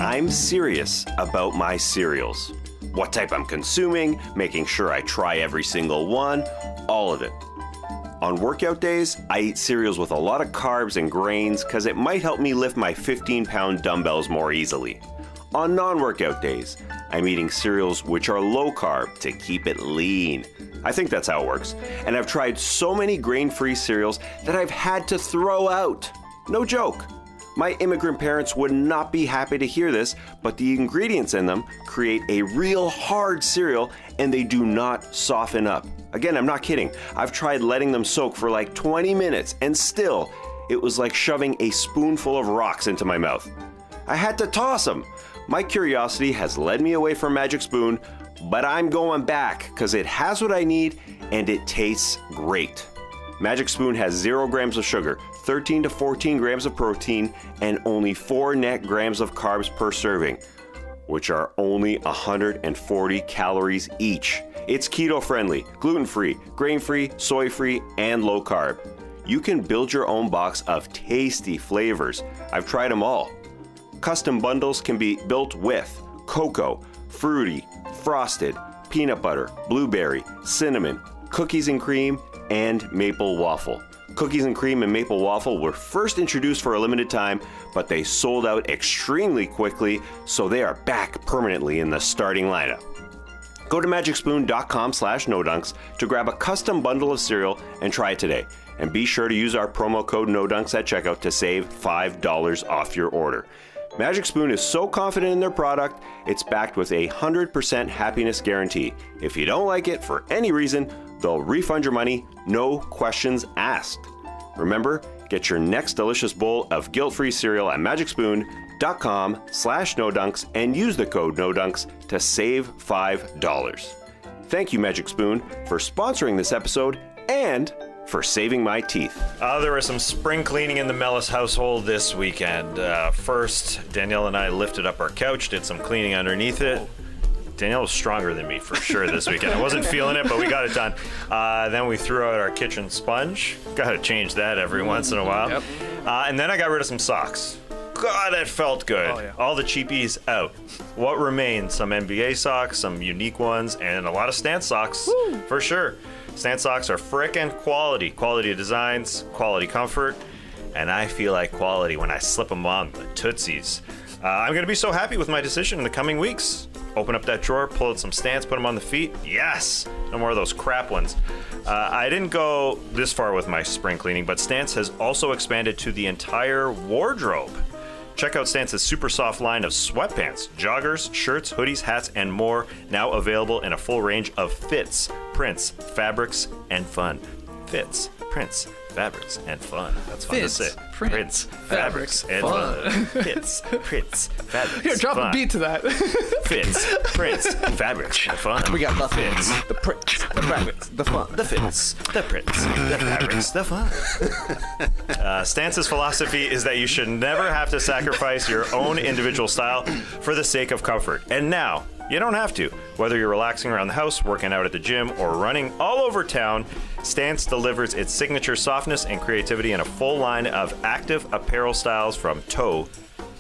I'm serious about my cereals. What type I'm consuming, making sure I try every single one, all of it. On workout days, I eat cereals with a lot of carbs and grains because it might help me lift my 15-pound dumbbells more easily. On non-workout days, I'm eating cereals which are low carb to keep it lean. I think that's how it works. And I've tried so many grain-free cereals that I've had to throw out. No joke. My immigrant parents would not be happy to hear this, but the ingredients in them create a real hard cereal and they do not soften up. Again, I'm not kidding. I've tried letting them soak for like 20 minutes and still, it was like shoving a spoonful of rocks into my mouth. I had to toss them. My curiosity has led me away from Magic Spoon, but I'm going back because it has what I need and it tastes great. Magic Spoon has 0 grams of sugar, 13 to 14 grams of protein, and only 4 net grams of carbs per serving, which are only 140 calories each. It's keto-friendly, gluten-free, grain-free, soy-free, and low-carb. You can build your own box of tasty flavors. I've tried them all. Custom bundles can be built with cocoa, fruity, frosted, peanut butter, blueberry, cinnamon, cookies and cream, and maple waffle. Cookies and cream and maple waffle were first introduced for a limited time, but they sold out extremely quickly, so they are back permanently in the starting lineup. Go to magicspoon.com/nodunks to grab a custom bundle of cereal and try it today. And be sure to use our promo code NODUNKS at checkout to save $5 off your order. Magic Spoon is so confident in their product, it's backed with a 100% happiness guarantee. If you don't like it for any reason, they'll refund your money, no questions asked. Remember, get your next delicious bowl of guilt-free cereal at magicspoon.com/nodunks and use the code NODUNKS to save $5. Thank you, Magic Spoon, for sponsoring this episode and for saving my teeth. There was some spring cleaning in the Mellis household this weekend. First, Danielle and I lifted up our couch, did some cleaning underneath it. Danielle was stronger than me for sure this weekend. I wasn't feeling it, but we got it done. Then we threw out our kitchen sponge. Got to change that every once in a while. Yep. And then I got rid of some socks. God, that felt good. Oh, yeah. All the cheapies out. What remained? Some NBA socks, some unique ones, and a lot of Stance socks. Woo. For sure. Stance socks are frickin' quality. Quality designs, quality comfort, and I feel like quality when I slip them on the Tootsies. I'm going to be so happy with my decision in the coming weeks. Open up that drawer, pull out some Stance, put them on the feet. Yes! No more of those crap ones. I didn't go this far with my spring cleaning, but Stance has also expanded to the entire wardrobe. Check out Stance's super soft line of sweatpants, joggers, shirts, hoodies, hats, and more, now available in a full range of fits, prints, fabrics, and fun. Fits, prints, fabrics, and fun. That's fun Fits, to say. Prints, fabrics, and fun. Fits, prints, fabrics. Here, drop a beat to that. Fits, prints, fabrics, and fun. We got the fits, the prints, the fabrics, the fun, the fits, the prints, the fabrics, the fun. Stance's philosophy is that you should never have to sacrifice your own individual style for the sake of comfort. And now, you don't have to. Whether you're relaxing around the house, working out at the gym, or running all over town, Stance delivers its signature softness and creativity in a full line of active apparel styles from toe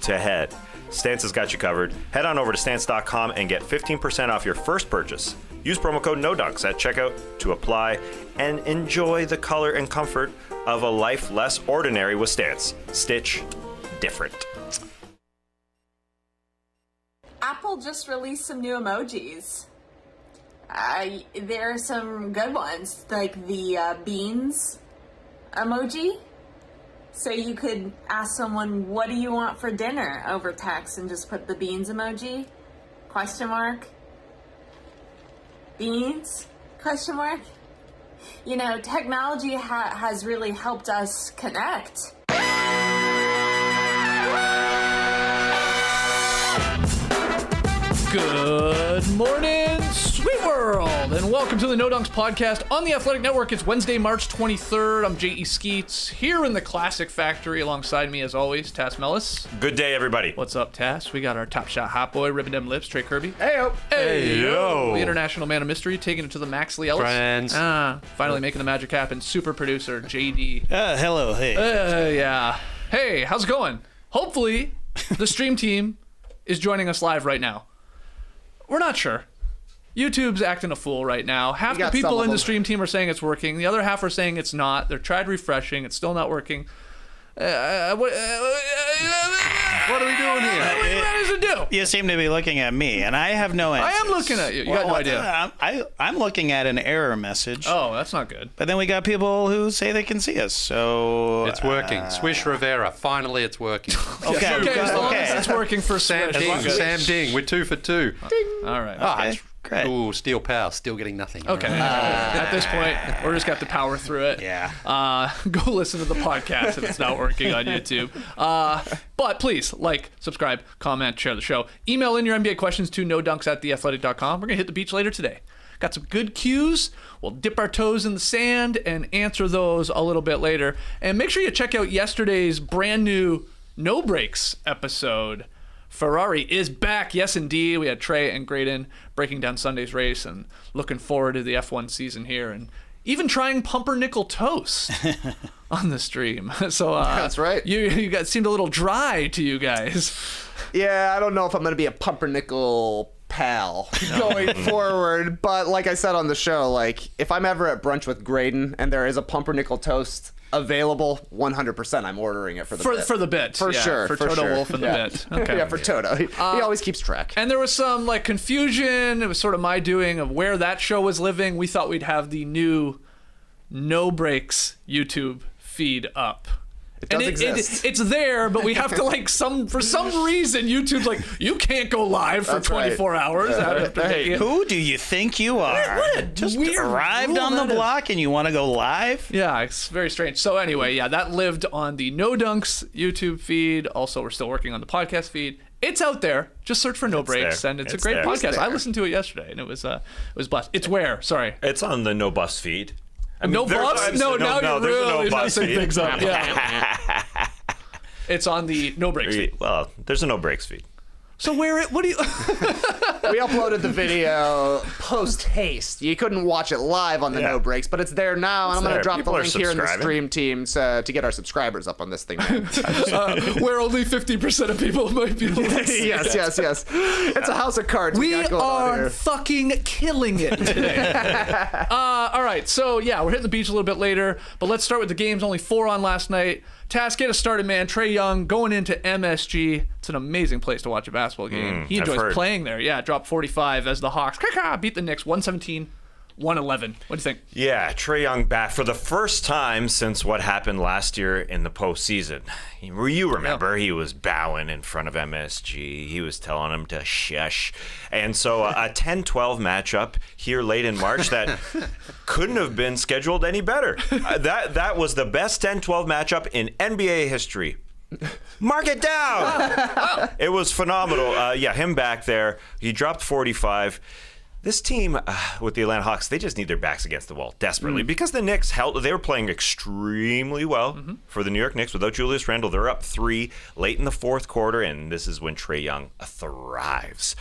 to head. Stance has got you covered. Head on over to stance.com and get 15% off your first purchase. Use promo code NODUNKS at checkout to apply and enjoy the color and comfort of a life less ordinary with Stance. Stitch different. Apple just released some new emojis. There are some good ones, like the beans emoji. So you could ask someone, what do you want for dinner over text, and just put the beans emoji, question mark, beans, question mark. You know, technology has really helped us connect. Good morning, sweet world, and welcome to the No Dunks podcast on the Athletic Network. It's Wednesday, March 23rd. I'm J.E. Skeets, here in the Classic Factory. Alongside me, as always, Tass Mellis. Good day, everybody. What's up, Tass? We got our top shot hot boy, Ribbon Dem Lips, Trey Kirby. Hey-o. Hey-yo. The international man of mystery, taking it to the Maxley Ellis. Friends. Finally making the magic happen. Super producer, J.D. Hello, hey. Yeah. Hey, how's it going? Hopefully, the stream team is joining us live right now. We're not sure. YouTube's acting a fool right now. Half the people in the stream team are saying it's working. The other half are saying it's not. They're tried refreshing. It's still not working. What are we doing here? What does it do? You seem to be looking at me, and I have no answer. I am looking at you. You got no idea. I'm looking at an error message. Oh, that's not good. But then we got people who say they can see us, so... It's working. Swish Rivera. Finally, it's working. Okay, as long as it's working for Sam Ding. Sam Ding. We're 2 for 2. Ding. All right. Okay. Great. Ooh, Steel Power, still getting nothing. Okay. At this point, we're just got to power through it. Yeah. Go listen to the podcast if it's not working on YouTube. But please, subscribe, comment, share the show. Email in your NBA questions to nodunks@theathletic.com. We're going to hit the beach later today. Got some good cues. We'll dip our toes in the sand and answer those a little bit later. And make sure you check out yesterday's brand new No Breaks episode. Ferrari is back. Yes, indeed. We had Trae and Graydon breaking down Sunday's race and looking forward to the F1 season here and even trying pumpernickel toast on the stream. So that's right. You guys seemed a little dry to you guys. Yeah, I don't know if I'm going to be a pumpernickel pal going forward. But like I said on the show, if I'm ever at brunch with Graydon and there is a pumpernickel toast available, 100% I'm ordering it for the bit. For the bit. For sure. For Toto Wolff and the bit. Okay. Yeah, for Toto. He always keeps track. And there was some confusion. It was sort of my doing of where that show was living. We thought we'd have the new No Breaks YouTube feed up. It does exist. It's there, but we have to for some reason YouTube's you can't go live for 24 hours. Hey, who do you think you are? What Just weird arrived on the block and you want to go live? Yeah, it's very strange. So anyway, that lived on the No Dunks YouTube feed. Also, we're still working on the podcast feed. It's out there. Just search for No Breaks, and it's a great podcast. I listened to it yesterday, and it was blessed. It's where? Sorry. It's on the No Bus feed. No buffs? No, now you're really bus messing feed. things up. Yeah. It's on the No Breaks feed. Well, there's a No Breaks feed. So what do you... We uploaded the video post haste. You couldn't watch it live on the No Breaks, but it's there now, and I'm going to drop the link here in the stream teams to get our subscribers up on this thing, man. Where only 50% of people might be listening. Yes. It's a house of cards. We are fucking killing it today. All right, so we're hitting the beach a little bit later, but let's start with the games. Only 4 on last night. Task, get us started, man. Trae Young going into MSG. It's an amazing place to watch a basketball game. He enjoys playing there. Yeah, dropped 45 as the Hawks beat the Knicks 117-111. What do you think? Yeah, Trae Young back for the first time since what happened last year in the postseason. You remember he was bowing in front of MSG. He was telling him to shush. And so a 10-12 matchup here late in March that couldn't have been scheduled any better. That was the best 10-12 matchup in NBA history. Mark it down. It was phenomenal. Him back there. He dropped 45. This team with the Atlanta Hawks, they just need their backs against the wall desperately because the Knicks they were playing extremely well for the New York Knicks without Julius Randle. They're up 3 late in the fourth quarter, and this is when Trae Young thrives.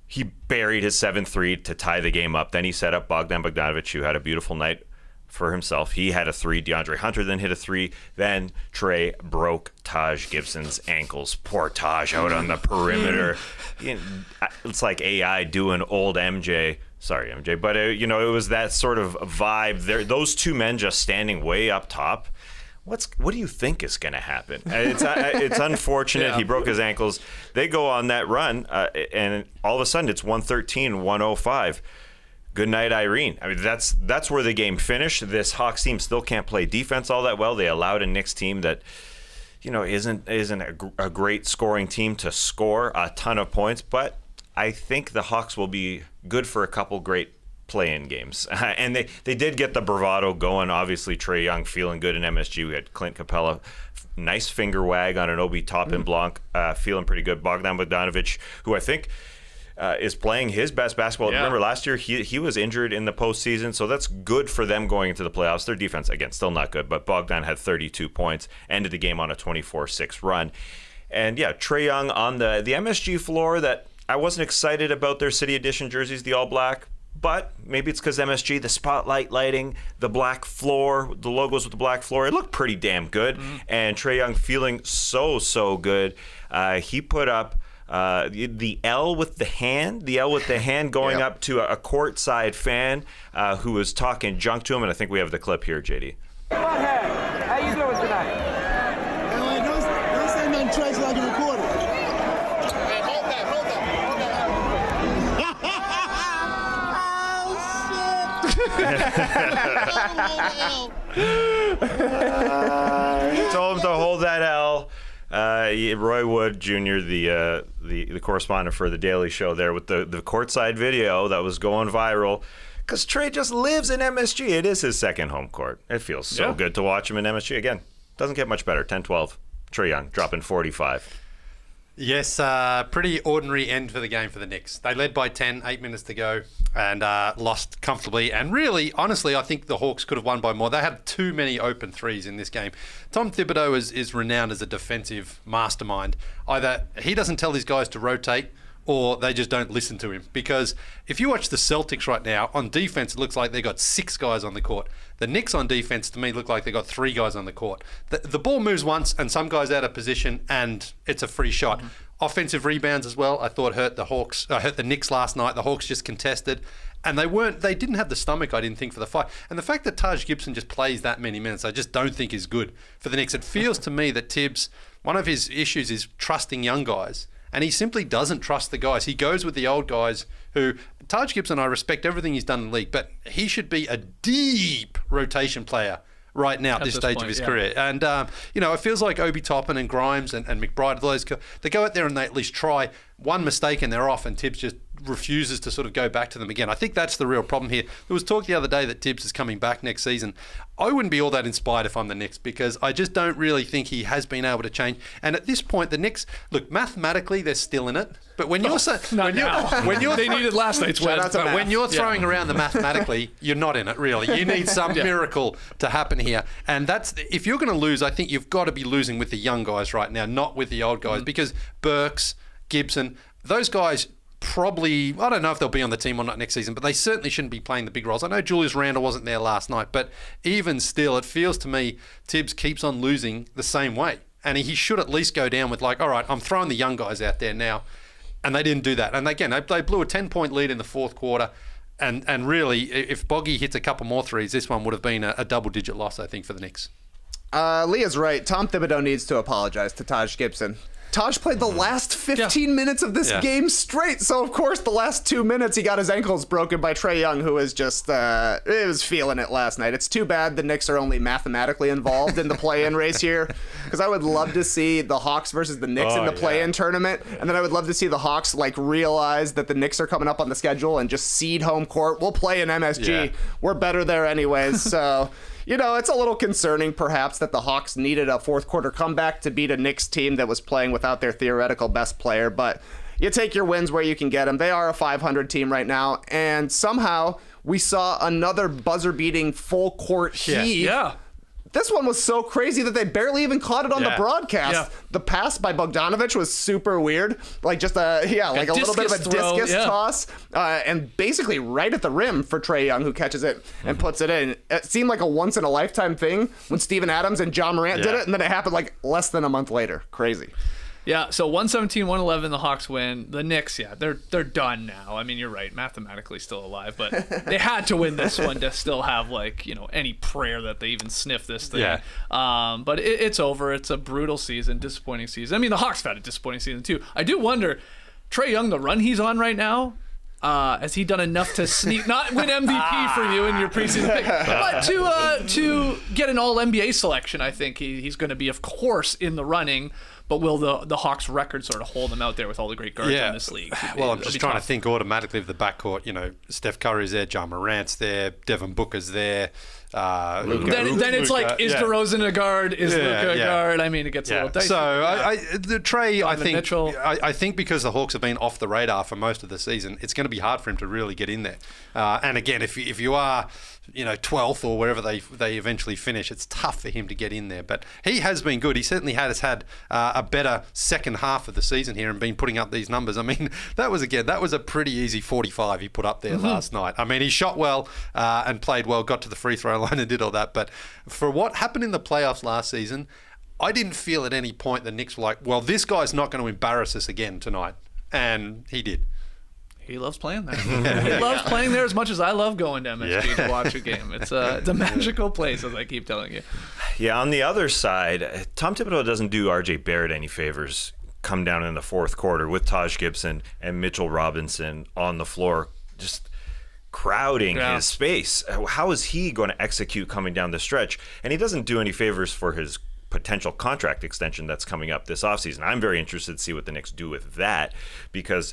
He buried his 7-3 to tie the game up. Then he set up Bogdan Bogdanovic, who had a beautiful night for himself. He had a 3. DeAndre Hunter then hit a 3. Then Trae broke Taj Gibson's ankles. Poor Taj out on the perimeter. It's like AI doing old MJ. Sorry, MJ. But, it was that sort of vibe there. Those two men just standing way up top. What do you think is going to happen? It's unfortunate. He broke his ankles. They go on that run, and all of a sudden it's 113-105. Good night, Irene. I mean, that's where the game finished. This Hawks team still can't play defense all that well. They allowed a Knicks team that, isn't a great scoring team to score a ton of points. But I think the Hawks will be good for a couple great play-in games. And they did get the bravado going. Obviously, Trae Young feeling good in MSG. We had Clint Capella, nice finger wag on an Obi Toppin Blanc, feeling pretty good. Bogdan Bogdanovic, who I think is playing his best basketball. Yeah. Remember, last year he was injured in the postseason, so that's good for them going into the playoffs. Their defense, again, still not good, but Bogdan had 32 points, ended the game on a 24-6 run. And Trae Young on the MSG floor that I wasn't excited about their City Edition jerseys, the all-black, but maybe it's because MSG, the spotlight lighting, the black floor, the logos with the black floor, it looked pretty damn good. And Trae Young feeling so good. He put up The L with the hand going up to a courtside fan who was talking junk to him, and I think we have the clip here, JD. Butthead, how you doing tonight? Don't say nothing trash so I can record it. Hey, hold that. Told him to hold that L. Roy Wood Jr., the correspondent for the Daily Show, there with the courtside video that was going viral. Because Trae just lives in MSG. It is his second home court. It feels so good to watch him in MSG. Again, doesn't get much better. 10-12. Trae Young dropping 45. Yes, pretty ordinary end for the game for the Knicks. They led by 10, 8 minutes to go, and lost comfortably. And really, honestly, I think the Hawks could have won by more. They had too many open threes in this game. Tom Thibodeau is renowned as a defensive mastermind. Either he doesn't tell his guys to rotate, or they just don't listen to him. Because if you watch the Celtics right now, on defense, it looks like they got 6 guys on the court. The Knicks on defense, to me, look like they got 3 guys on the court. The ball moves once, and some guys out of position, and it's a free shot. Mm-hmm. Offensive rebounds as well, I thought hurt the Knicks last night. The Hawks just contested, and they didn't have the stomach, I didn't think, for the fight. And the fact that Taj Gibson just plays that many minutes, I just don't think is good for the Knicks. It feels to me that Tibbs, one of his issues is trusting young guys. And he simply doesn't trust the guys. He goes with the old guys who, Taj Gibson, I respect everything he's done in the league, but he should be a deep rotation player right now at this stage of his career. And, it feels like Obi Toppin and Grimes and McBride, those they go out there and they at least try one mistake and they're off, and Tibbs just refuses to sort of go back to them again. I think that's the real problem here. There was talk the other day that Tibbs is coming back next season. I wouldn't be all that inspired if I'm the Knicks, because I just don't really think he has been able to change. And at this point, the Knicks, look, mathematically they're still in it. But when you're they needed last night's win. When you're throwing around the mathematically, you're not in it really. You need some miracle to happen here. And that's, if you're going to lose, I think you've got to be losing with the young guys right now, not with the old guys, because Burks, Gibson, those guys probably, I don't know if they'll be on the team or not next season, but they certainly shouldn't be playing the big roles. I know Julius Randle wasn't there last night, but even still, it feels to me Tibbs keeps on losing the same way. And he should at least go down with like, all right, I'm throwing the young guys out there now. And they didn't do that. And again, they blew a 10-point lead in the fourth quarter. And really, if Boggy hits a couple more threes, this one would have been a double-digit loss, I think, for the Knicks. Leah's right. Tom Thibodeau needs to apologize to Taj Gibson. Taj played the last 15 minutes of this game straight, so of course the last 2 minutes he got his ankles broken by Trae Young, who was just was feeling it last night. It's too bad the Knicks are only mathematically involved in the play-in race here, because I would love to see the Hawks versus the Knicks in the play-in tournament, and then I would love to see the Hawks realize that the Knicks are coming up on the schedule and just cede home court. We'll play in MSG. Yeah. We're better there anyways, so... it's a little concerning, perhaps, that the Hawks needed a fourth-quarter comeback to beat a Knicks team that was playing without their theoretical best player. But you take your wins where you can get them. They are a 500 team right now. And somehow we saw another buzzer-beating full-court heave. Yeah. This one was so crazy that they barely even caught it on the broadcast. Yeah. The pass by Bogdanovic was super weird. Like just a little bit of a discus toss. And basically right at the rim for Trae Young, who catches it and puts it in. It seemed like a once-in-a-lifetime thing when Steven Adams and John Morant did it, and then it happened less than a month later. Crazy. Yeah, so 117-111, the Hawks win. The Knicks, they're done now. I mean, you're right, mathematically still alive, but they had to win this one to still have any prayer that they even sniff this thing. Yeah. But it's over. It's a brutal season, disappointing season. I mean, the Hawks have had a disappointing season too. I do wonder, Trae Young, the run he's on right now, has he done enough to not win MVP for you in your preseason pick, but to get an All-NBA selection? I think he's going to be, of course, in the running. But will the Hawks' record sort of hold them out there with all the great guards in this league? Well, I'm just trying to think automatically of the backcourt. Steph Curry's there, John Morant's there, Devin Booker's there. Then it's like, is DeRozan a guard? Is Luka a guard? I mean, it gets a little dicey. So Trae, I think because the Hawks have been off the radar for most of the season, it's going to be hard for him to really get in there. And again, if you are 12th or wherever they eventually finish, it's tough for him to get in there. But he has been good. He certainly has had a better second half of the season here and been putting up these numbers. I mean, that was a pretty easy 45 he put up there last night. I mean, he shot well and played well, got to the free throw line and did all that. But for what happened in the playoffs last season, I didn't feel at any point the Knicks were like, well, this guy's not going to embarrass us again tonight. And he did. He loves playing there. He loves playing there as much as I love going to MSG to watch a game. It's a magical place, as I keep telling you. Yeah, on the other side, Tom Thibodeau doesn't do RJ Barrett any favors come down in the fourth quarter with Taj Gibson and Mitchell Robinson on the floor, just crowding his space. How is he going to execute coming down the stretch? And he doesn't do any favors for his potential contract extension that's coming up this offseason. I'm very interested to see what the Knicks do with that because,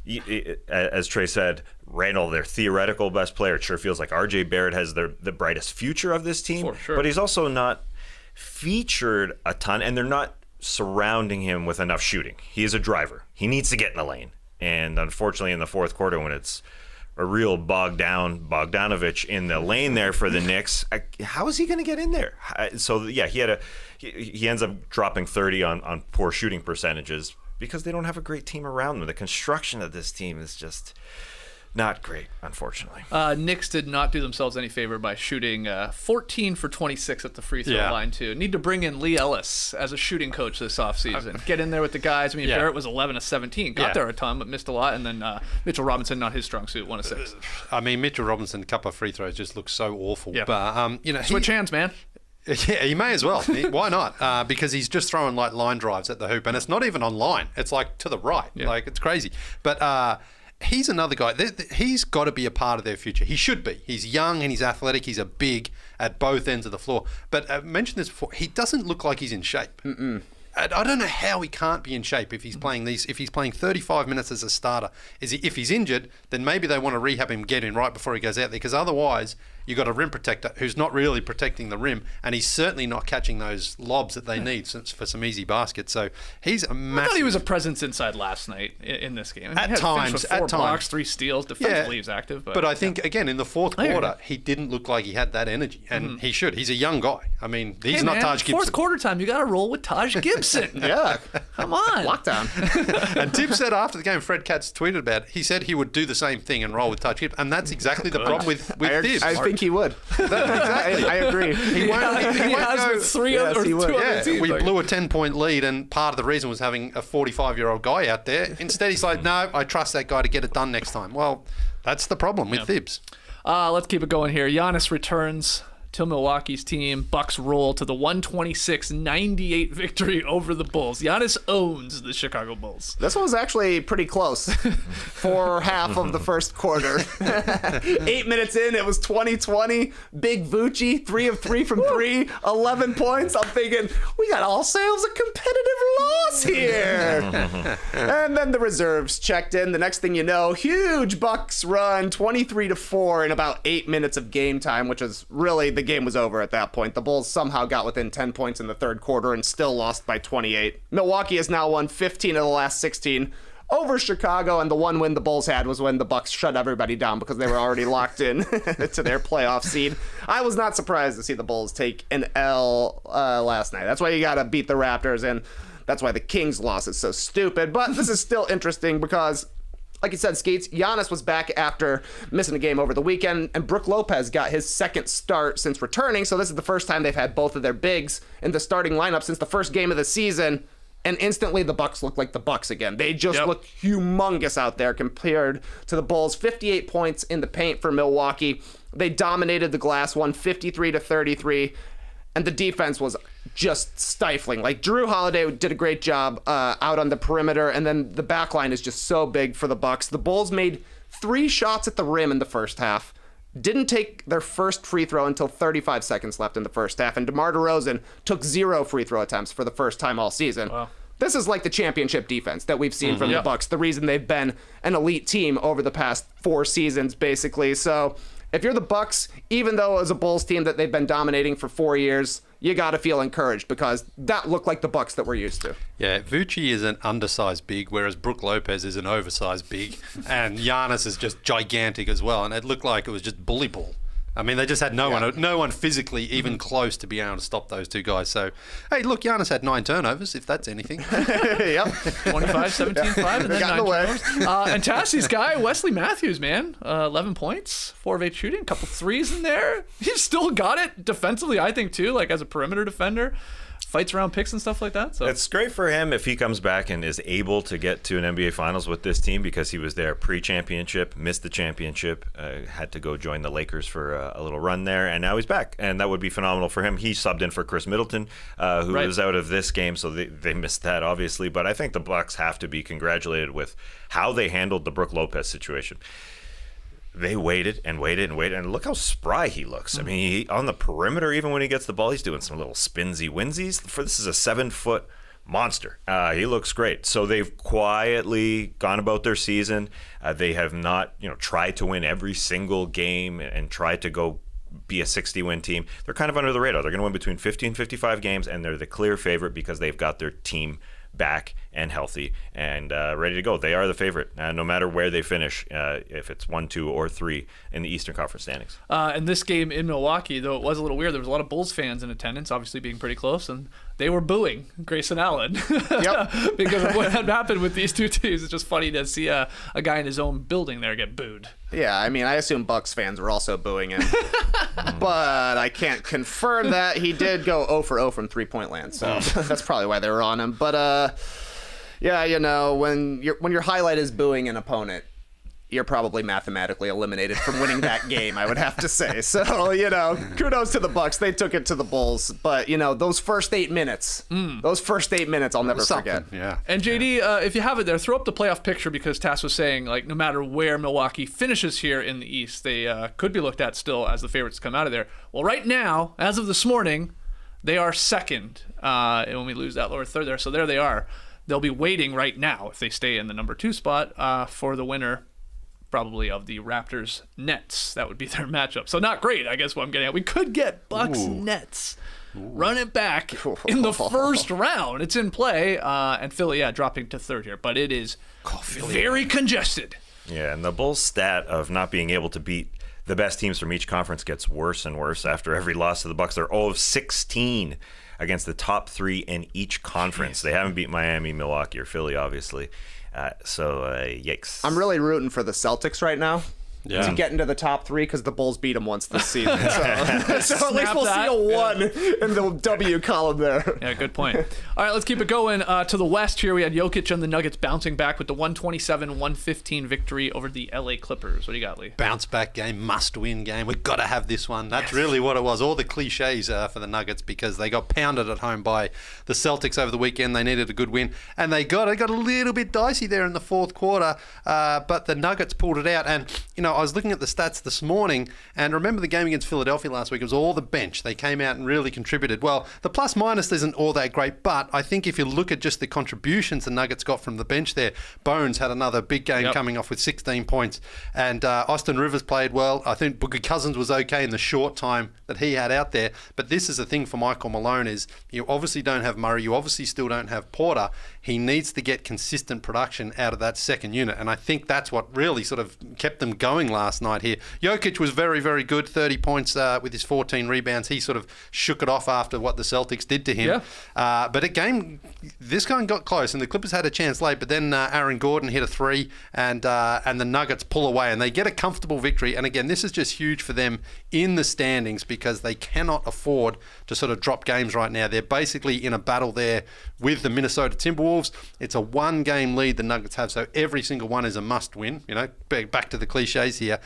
as Trae said, Randall, their theoretical best player, it sure feels like RJ Barrett has the brightest future of this team. For sure. But he's also not featured a ton, and they're not surrounding him with enough shooting. He is a driver. He needs to get in the lane. And unfortunately, in the fourth quarter, when it's a real Bogdanovich in the lane there for the Knicks, how is he going to get in there? So, yeah, he ends up dropping 30 on poor shooting percentages because they don't have a great team around them. The construction of this team is just not great, unfortunately. Knicks did not do themselves any favor by shooting 14 for 26 at the free throw line, too. Need to bring in Lee Ellis as a shooting coach this offseason. Get in there with the guys. I mean, Barrett was 11 of 17. Got there a ton, but missed a lot. And then Mitchell Robinson, not his strong suit, 1 of 6. I mean, Mitchell Robinson, a couple of free throws just looks so awful. Yeah. But, switch hands, man. Yeah, he may as well. Why not? Because he's just throwing like line drives at the hoop, and it's not even on line. It's like to the right. Yeah. Like, it's crazy. But he's another guy. He's got to be a part of their future. He should be. He's young and he's athletic. He's a big at both ends of the floor. But I mentioned this before. He doesn't look like he's in shape. I don't know how he can't be in shape if he's playing these. If he's playing 35 minutes as a starter, if he's injured, then maybe they want to rehab him, get in right before he goes out there. Because otherwise, you've got a rim protector who's not really protecting the rim, and he's certainly not catching those lobs that they need for some easy baskets. So he's a massive. I thought he was a presence inside last night in this game. I mean, At he had times, finished with 4 blocks, 3 steals. Defensively, he's active. But I think again in the fourth quarter, he didn't look like he had that energy, and he should. He's a young guy. I mean, he's not Taj Gibson. Fourth quarter time, you got to roll with Taj Gibson. Yeah. Come on. Lockdown. And Tim said after the game, Fred Katz tweeted about it, he said he would do the same thing and roll with Taj Gibson, and that's exactly the problem with this. I think he would. Exactly. I agree. He has go- with 3 Yes, or he 2 would. other teams. We like- blew a 10-point lead, and part of the reason was having a 45-year-old guy out there. Instead, he's like, no, I trust that guy to get it done next time. Well, that's the problem with Thibs. Let's keep it going here. Giannis returns to Milwaukee's team. Bucks roll to the 126-98 victory over the Bulls. Giannis owns the Chicago Bulls. This one was actually pretty close for half of the first quarter. 8 minutes in, it was 20-20. Big Vucci, 3 of 3 from 3, 11 points. I'm thinking, we got ourselves a competitive loss here. And then the reserves checked in. The next thing you know, huge Bucks run, 23-4 in about 8 minutes of game time, which is really the game was over at that point. The Bulls somehow got within 10 points in the third quarter and still lost by 28. Milwaukee has now won 15 of the last 16 over Chicago, and the one win the Bulls had was when the Bucks shut everybody down because they were already locked in to their playoff seed. I was not surprised to see the Bulls take an L last night. That's why you got to beat the Raptors, and that's why the Kings loss is so stupid. But this is still interesting because, like you said, Skeets, Giannis was back after missing a game over the weekend, and Brook Lopez got his second start since returning, so this is the first time they've had both of their bigs in the starting lineup since the first game of the season, and instantly the Bucks look like the Bucks again. They just look humongous out there compared to the Bulls. 58 points in the paint for Milwaukee. They dominated the glass, won 53-33, and the defense was just stifling. Like, Jrue Holiday did a great job out on the perimeter, and then the back line is just so big for the Bucks. The Bulls made 3 shots at the rim in the first half, didn't take their first free throw until 35 seconds left in the first half, and DeMar DeRozan took 0 free throw attempts for the first time all season. Wow. This is like the championship defense that we've seen from the Bucks, the reason they've been an elite team over the past 4 seasons, basically. So if you're the Bucks, even though it was a Bulls team that they've been dominating for 4 years, you got to feel encouraged because that looked like the Bucks that we're used to. Yeah, Vucci is an undersized big, whereas Brook Lopez is an oversized big, and Giannis is just gigantic as well, and it looked like it was just bully ball. I mean, they just had no one physically even close to be able to stop those two guys. So, hey, look, Giannis had 9 turnovers, if that's anything. Yep. 25, 17, 5, and then Got 9 in the way. turnovers. And Tassie's guy, Wesley Matthews, man. 11 points, 4 of 8 shooting, a couple threes in there. He's still got it defensively, I think, too, like as a perimeter defender. fights around picks and stuff like that. So It's great for him if he comes back and is able to get to an NBA Finals with this team, because he was there pre-championship, missed the championship, had to go join the Lakers for a little run there, and now he's back, and that would be phenomenal for him. He subbed in for Chris Middleton, who was out of this game, so they missed that, obviously. But I think the Bucks have to be congratulated with how they handled the Brook Lopez situation. They waited and waited and waited, and look how spry he looks. I mean, on the perimeter, even when he gets the ball, he's doing some little spinsy-winsies. This is a 7-foot monster. He looks great. So they've quietly gone about their season. They have not, tried to win every single game and tried to go be a 60-win team. They're kind of under the radar. They're going to win between 50 and 55 games, and they're the clear favorite because they've got their team back and healthy and ready to go. They are the favorite, no matter where they finish, if it's 1, 2, or 3 in the Eastern Conference standings. And this game in Milwaukee, though it was a little weird, there was a lot of Bulls fans in attendance, obviously being pretty close, and they were booing Grayson Allen because of what had happened with these two teams. It's just funny to see a guy in his own building there get booed. Yeah, I mean, I assume Bucks fans were also booing him. But I can't confirm that. He did go 0 for 0 from three-point land, so that's probably why they were on him. But, yeah, when your highlight is booing an opponent, you're probably mathematically eliminated from winning that game, I would have to say. So, kudos to the Bucks. They took it to the Bulls. But, those first 8 minutes, I'll never forget. Yeah. And JD, if you have it there, throw up the playoff picture, because Tass was saying, no matter where Milwaukee finishes here in the East, they could be looked at still as the favorites to come out of there. Well, right now, as of this morning, they are second. And when we lose that lower third there, so there they are. They'll be waiting right now, if they stay in the number 2 spot, for the winner, probably, of the Raptors Nets. That would be their matchup. So not great, I guess what I'm getting at. We could get Bucks Nets. Run it back in the first round. It's in play. And Philly, dropping to third here. But it is very congested. Yeah, and the Bulls' stat of not being able to beat the best teams from each conference gets worse and worse after every loss to the Bucks. They're 0 of 16 against the top 3 in each conference. Jeez. They haven't beat Miami, Milwaukee, or Philly, obviously. Yikes. I'm really rooting for the Celtics right now to get into the top 3, because the Bulls beat them once this season. So at least we'll see a 1 in the W column there. Yeah, good point. All right, let's keep it going. To the West here, we had Jokic and the Nuggets bouncing back with the 127-115 victory over the LA Clippers. What do you got, Lee? Bounce back game, must-win game. We've got to have this one. That's really what it was. All the cliches for the Nuggets, because they got pounded at home by the Celtics over the weekend. They needed a good win, and they got a little bit dicey there in the fourth quarter, but the Nuggets pulled it out. And, I was looking at the stats this morning, and remember the game against Philadelphia last week? It was all the bench. They came out and really contributed. Well, the plus-minus isn't all that great, but I think if you look at just the contributions the Nuggets got from the bench there, Bones had another big game coming off with 16 points, and Austin Rivers played well. I think Booker Cousins was okay in the short time that he had out there, but this is the thing for Michael Malone is you obviously don't have Murray, you obviously still don't have Porter. He needs to get consistent production out of that second unit, and I think that's what really sort of kept them going last night here. Jokic was very, very good, 30 points with his 14 rebounds. He sort of shook it off after what the Celtics did to him. Yeah. But this game got close, and the Clippers had a chance late, but then Aaron Gordon hit a 3, and the Nuggets pull away, and they get a comfortable victory. And again, this is just huge for them in the standings, because they cannot afford to sort of drop games right now. They're basically in a battle there with the Minnesota Timberwolves. It's a 1-game lead the Nuggets have, so every single one is a must-win. Back to the cliches here,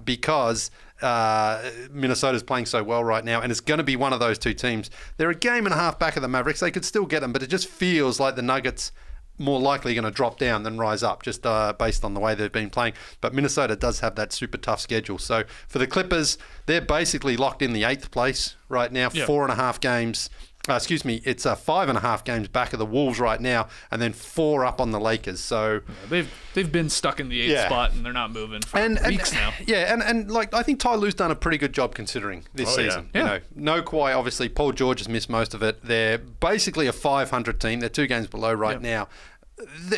because Minnesota's playing so well right now, and it's going to be one of those two teams. They're a game and a half back of the Mavericks. They could still get them, but it just feels like the Nuggets more likely going to drop down than rise up, just based on the way they've been playing. But Minnesota does have that super tough schedule. So for the Clippers, they're basically locked in the 8th place right now, 4.5 games. It's 5.5 games back of the Wolves right now, and then 4 up on the Lakers. So they've been stuck in the 8th spot, and they're not moving for weeks now. Yeah, and I think Ty Lue's done a pretty good job considering this season. Yeah. No Kawhi, obviously. Paul George has missed most of it. They're basically a 500 team. They're 2 games below right now.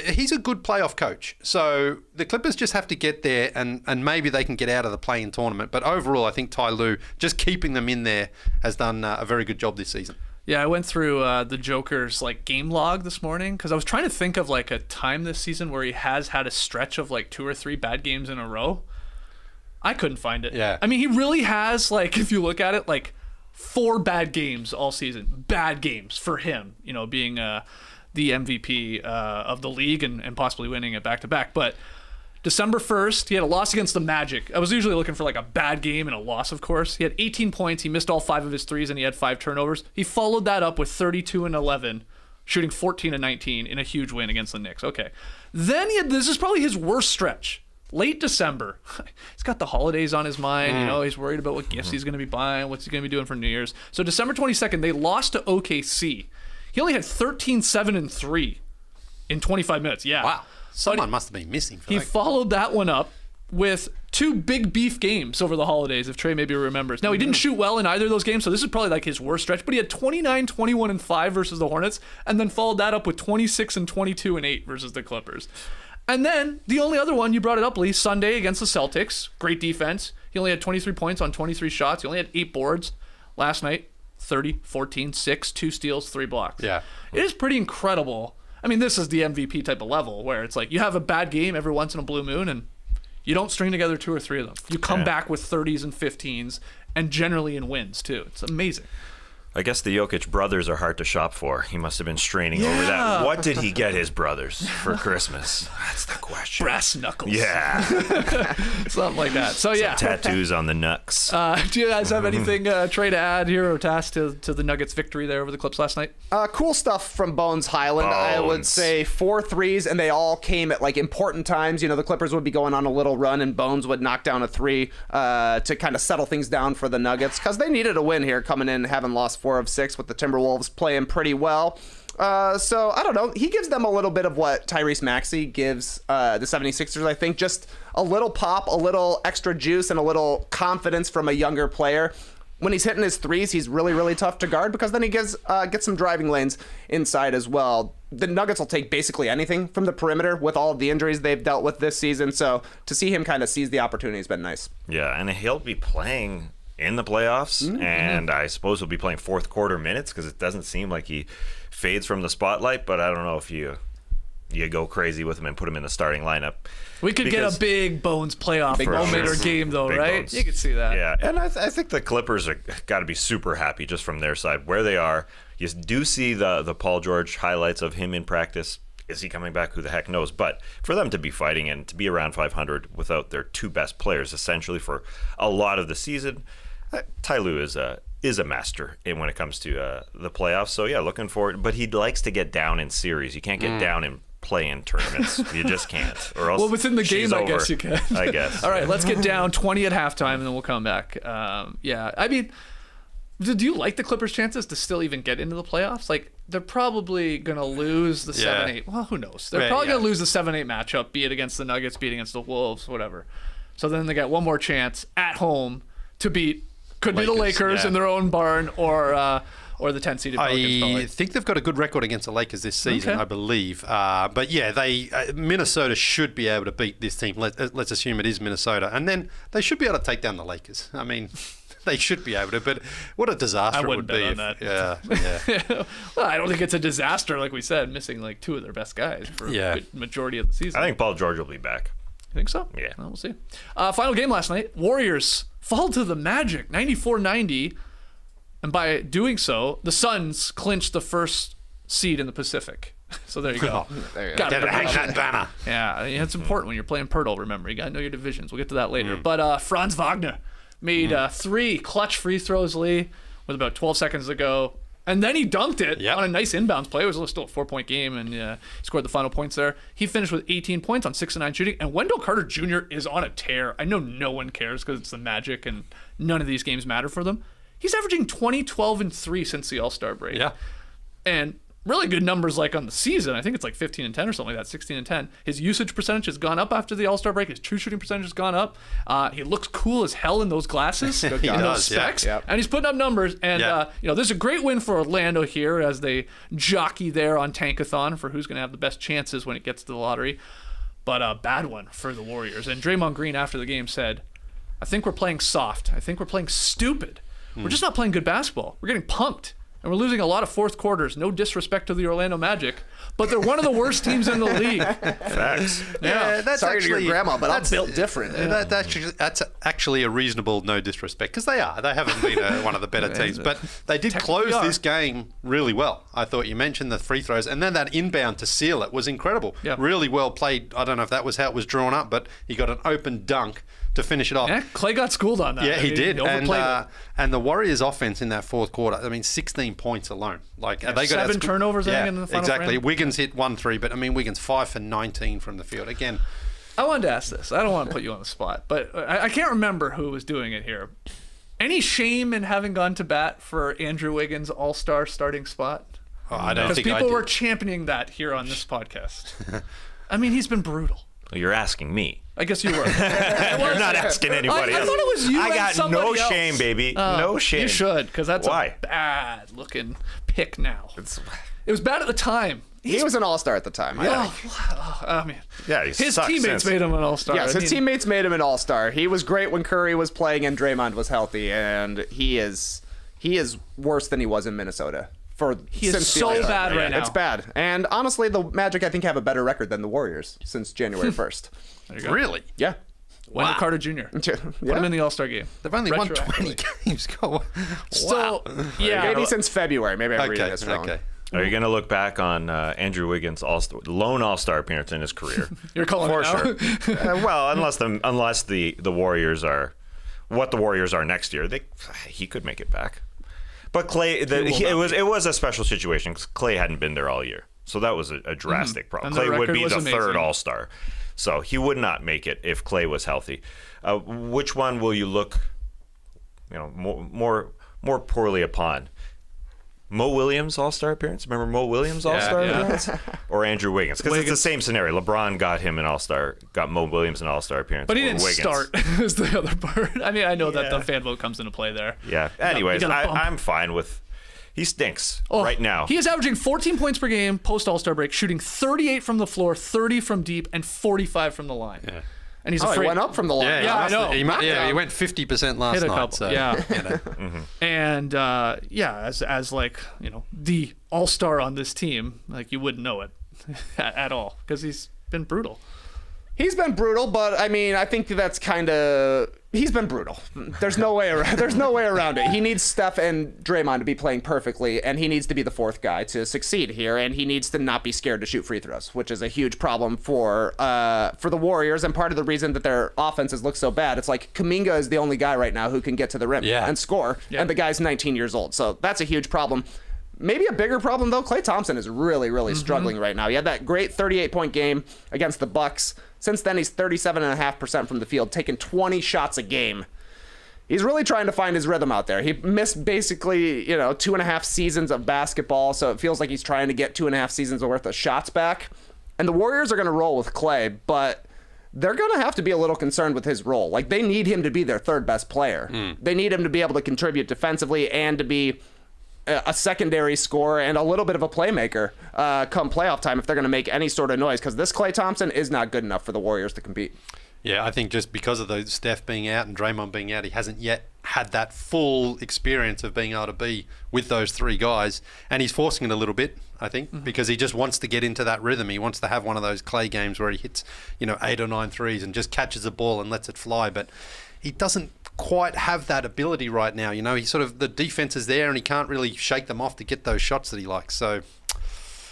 He's a good playoff coach. So the Clippers just have to get there, and maybe they can get out of the play-in tournament. But overall, I think Ty Lue, just keeping them in there, has done a very good job this season. Yeah, I went through the Joker's game log this morning, because I was trying to think of a time this season where he has had a stretch of 2 or 3 bad games in a row. I couldn't find it. Yeah. I mean, he really has, if you look at it, 4 bad games all season. Bad games for him, being the MVP of the league and possibly winning it back-to-back. But December 1st, he had a loss against the Magic. I was usually looking for like a bad game and a loss, of course. He had 18 points. He missed all 5 of his threes, and he had 5 turnovers. He followed that up with 32 and 11, shooting 14 and 19 in a huge win against the Knicks. Okay. Then this is probably his worst stretch. Late December. He's got the holidays on his mind. He's worried about what gifts he's going to be buying, what's he going to be doing for New Year's. So December 22nd, they lost to OKC. He only had 13, 7, and 3 in 25 minutes. Yeah. Wow. Someone must have been missing for He that. followed that one up with 2 big beef games over the holidays, if Trae maybe remembers. Now, he didn't shoot well in either of those games, so this is probably like his worst stretch, but he had 29, 21, and 5 versus the Hornets, and then followed that up with 26 and 22 and 8 versus the Clippers. And then the only other one, you brought it up, Lee, Sunday against the Celtics. Great defense. He only had 23 points on 23 shots. He only had 8 boards. Last night, 30, 14, 6, 2 steals, 3 blocks. Yeah. It is pretty incredible. I mean, this is the MVP type of level where it's like you have a bad game every once in a blue moon and you don't string together 2 or 3 of them. You come back with 30s and 15s and generally in wins too. It's amazing. I guess the Jokic brothers are hard to shop for. He must have been straining over that. What did he get his brothers for Christmas? That's the question. Brass knuckles. Yeah. Something like that. So yeah. Tattoos on the knucks. Do you guys have anything, Trey, to add here or task to the Nuggets' victory there over the Clips last night? Cool stuff from Bones Highland. I would say 4 threes, and they all came at like important times. The Clippers would be going on a little run, and Bones would knock down a 3 to kind of settle things down for the Nuggets because they needed a win here, coming in having lost 4 of 6 with the Timberwolves playing pretty well. So I don't know. He gives them a little bit of what Tyrese Maxey gives the 76ers, I think. Just a little pop, a little extra juice, and a little confidence from a younger player. When he's hitting his threes, he's really, really tough to guard because then he gets some driving lanes inside as well. The Nuggets will take basically anything from the perimeter with all of the injuries they've dealt with this season. So to see him kind of seize the opportunity has been nice. Yeah, and he'll be playing in the playoffs, and I suppose he'll be playing fourth quarter minutes because it doesn't seem like he fades from the spotlight, but I don't know if you go crazy with him and put him in the starting lineup. We could get a big Bones playoff moment or game, though, Big right? Bones. You could see that. Yeah, and I think the Clippers are got to be super happy just from their side where they are. You do see the Paul George highlights of him in practice. Is he coming back? Who the heck knows? But for them to be fighting and to be around 500 without their 2 best players essentially for a lot of the season, Ty Lue is a master when it comes to the playoffs. So yeah, looking forward. But he likes to get down in series. You can't get down in play-in tournaments. You just can't. Or else Well, within the game, I over. guess you can. I guess. All right, let's get down 20 at halftime, and then we'll come back. Yeah, I mean, do you like the Clippers' chances to still even get into the playoffs? Like, they're probably going to lose the 7-8. Well, who knows? They're probably going to lose the 7-8 matchup, be it against the Nuggets, be it against the Wolves, whatever. So then they got one more chance at home to beat, could be the Lakers in their own barn, or the 10-seeded Pelicans. I think they've got a good record against the Lakers this season, I believe. But yeah, Minnesota should be able to beat this team. Let's assume it is Minnesota, and then they should be able to take down the Lakers. I mean, they should be able to. But what a disaster I it would wouldn't be. bet on that. Yeah. Well, I don't think it's a disaster, like we said, missing like 2 of their best guys for a good majority of the season. I think Paul George will be back. You think so? Yeah. Well, we'll see. Final game last night. Warriors fall to the Magic, 94-90. And by doing so, the Suns clinched the first seed in the Pacific. So there you go. Get that banner. Yeah, it's important when you're playing Poeltl, remember. You got to know your divisions. We'll get to that later. But Franz Wagner made 3 clutch free throws, Lee, with about 12 seconds to go. And then he dunked it on a nice inbounds play. It was still a 4-point game, and he scored the final points there. He finished with 18 points on 6 of 9 shooting. And Wendell Carter Jr. is on a tear. I know no one cares because it's the Magic, and none of these games matter for them. He's averaging 20, 12, and 3 since the All-Star break. Yeah. And really good numbers like on the season. I think it's like 15 and 10 or something like that, 16 and 10. His usage percentage has gone up after the All-Star break. His true shooting percentage has gone up. He looks cool as hell in those glasses, in those specs. Yeah. And he's putting up numbers. And, this is a great win for Orlando here as they jockey there on Tankathon for who's going to have the best chances when it gets to the lottery. But a bad one for the Warriors. And Draymond Green after the game said, I think we're playing soft. I think we're playing stupid. We're just not playing good basketball. We're getting punked. and we're losing a lot of fourth quarters. No disrespect to the Orlando Magic, but they're one of the worst teams in the league. Facts. Yeah. That's Sorry actually to your grandma, but I'm that's- built different. That's actually a reasonable no disrespect because they are. They haven't been one of the better teams, but they did close this game really well. I thought you mentioned the free throws, and then that inbound to seal it was incredible. Yeah. Really well played. I don't know if that was how it was drawn up, but he got an open dunk to finish it off. Yeah, Klay got schooled on that. Yeah, he did. overplayed it. And the Warriors' offense in that fourth quarter, I mean, 16 points alone. Like they got 7 turnovers, I yeah, think, in the final exactly. frame. Wiggins hit 1-3, but I mean, Wiggins 5 for 19 from the field. Again, I wanted to ask this. I don't want to put you on the spot, but I can't remember who was doing it here. Any shame in having gone to bat for Andrew Wiggins' All-Star starting spot? I don't Because think I people did. were championing that here on this podcast. I mean, he's been brutal. Well, you're asking me. I guess you were. You're not asking anybody I else. thought it was you I and got somebody no else. shame, baby. No shame. You should, because that's Why? a bad-looking pick now. It was bad at the time. He was an all-star at the time. I mean, Yeah, he his sucks teammates since. made him an all-star. Yes, I his mean, teammates made him an all-star. He was great when Curry was playing and Draymond was healthy, and he is worse than he was in Minnesota. He is since the so All-Star. bad right now. It's bad. And honestly, the Magic, I think, have a better record than the Warriors since January 1st. There you go. Really? Yeah. Wendell Carter Jr. Put him in the All-Star game. They've only won 20 Retroactively. games. Wow. So, yeah. Maybe since February. Maybe I'm reading this wrong. Okay. Are you going to look back on Andrew Wiggins' lone All-Star appearance in his career? You're calling For it now? sure. Well, unless the Warriors are what the Warriors are next year, he could make it back. But Klay, it was a special situation because Klay hadn't been there all year, so that was a drastic problem. And the Klay would record be was the amazing. third All-Star, so he would not make it if Klay was healthy. Which one will you look, more poorly upon? Mo Williams All-Star appearance? Remember Mo Williams All-Star appearance? Or Andrew Wiggins? Because it's the same scenario. LeBron got Mo Williams an All-Star appearance. But he or didn't Wiggins. start, is the other part. I mean, I know that the fan vote comes into play there. Yeah. Anyways, you got a bump. I'm fine with. He stinks Oh, right now. He is averaging 14 points per game post All-Star break, shooting 38 from the floor, 30 from deep, and 45 from the line. Yeah. And he's Oh, afraid. he went up from the line. Yeah, I know. He went 50% last Hit a night. couple. So, Yeah. you know. And as like the all-star on this team, like you wouldn't know it at all because he's been brutal. He's been brutal, but I mean, I think that's he's been brutal. There's no way around it. He needs Steph and Draymond to be playing perfectly, and he needs to be the fourth guy to succeed here, and he needs to not be scared to shoot free throws, which is a huge problem for the Warriors, and part of the reason that their offenses look so bad. It's like Kuminga is the only guy right now who can get to the rim and score, and the guy's 19 years old, so that's a huge problem. Maybe a bigger problem, though, Klay Thompson is really, really struggling right now. He had that great 38-point game against the Bucks. Since then, he's 37.5% from the field, taking 20 shots a game. He's really trying to find his rhythm out there. He missed basically, 2.5 seasons of basketball, so it feels like he's trying to get 2.5 seasons worth of shots back. And the Warriors are going to roll with Klay, but they're going to have to be a little concerned with his role. Like, they need him to be their third best player. They need him to be able to contribute defensively and to be a secondary scorer and a little bit of a playmaker come playoff time if they're going to make any sort of noise, because this Klay Thompson is not good enough for the Warriors to compete. Yeah, I think just because of the Steph being out and Draymond being out, he hasn't yet had that full experience of being able to be with those three guys. And he's forcing it a little bit, I think, because he just wants to get into that rhythm. He wants to have one of those Klay games where he hits, 8 or 9 threes and just catches the ball and lets it fly. But he doesn't quite have that ability right now. He sort of, the defense is there and he can't really shake them off to get those shots that he likes. So,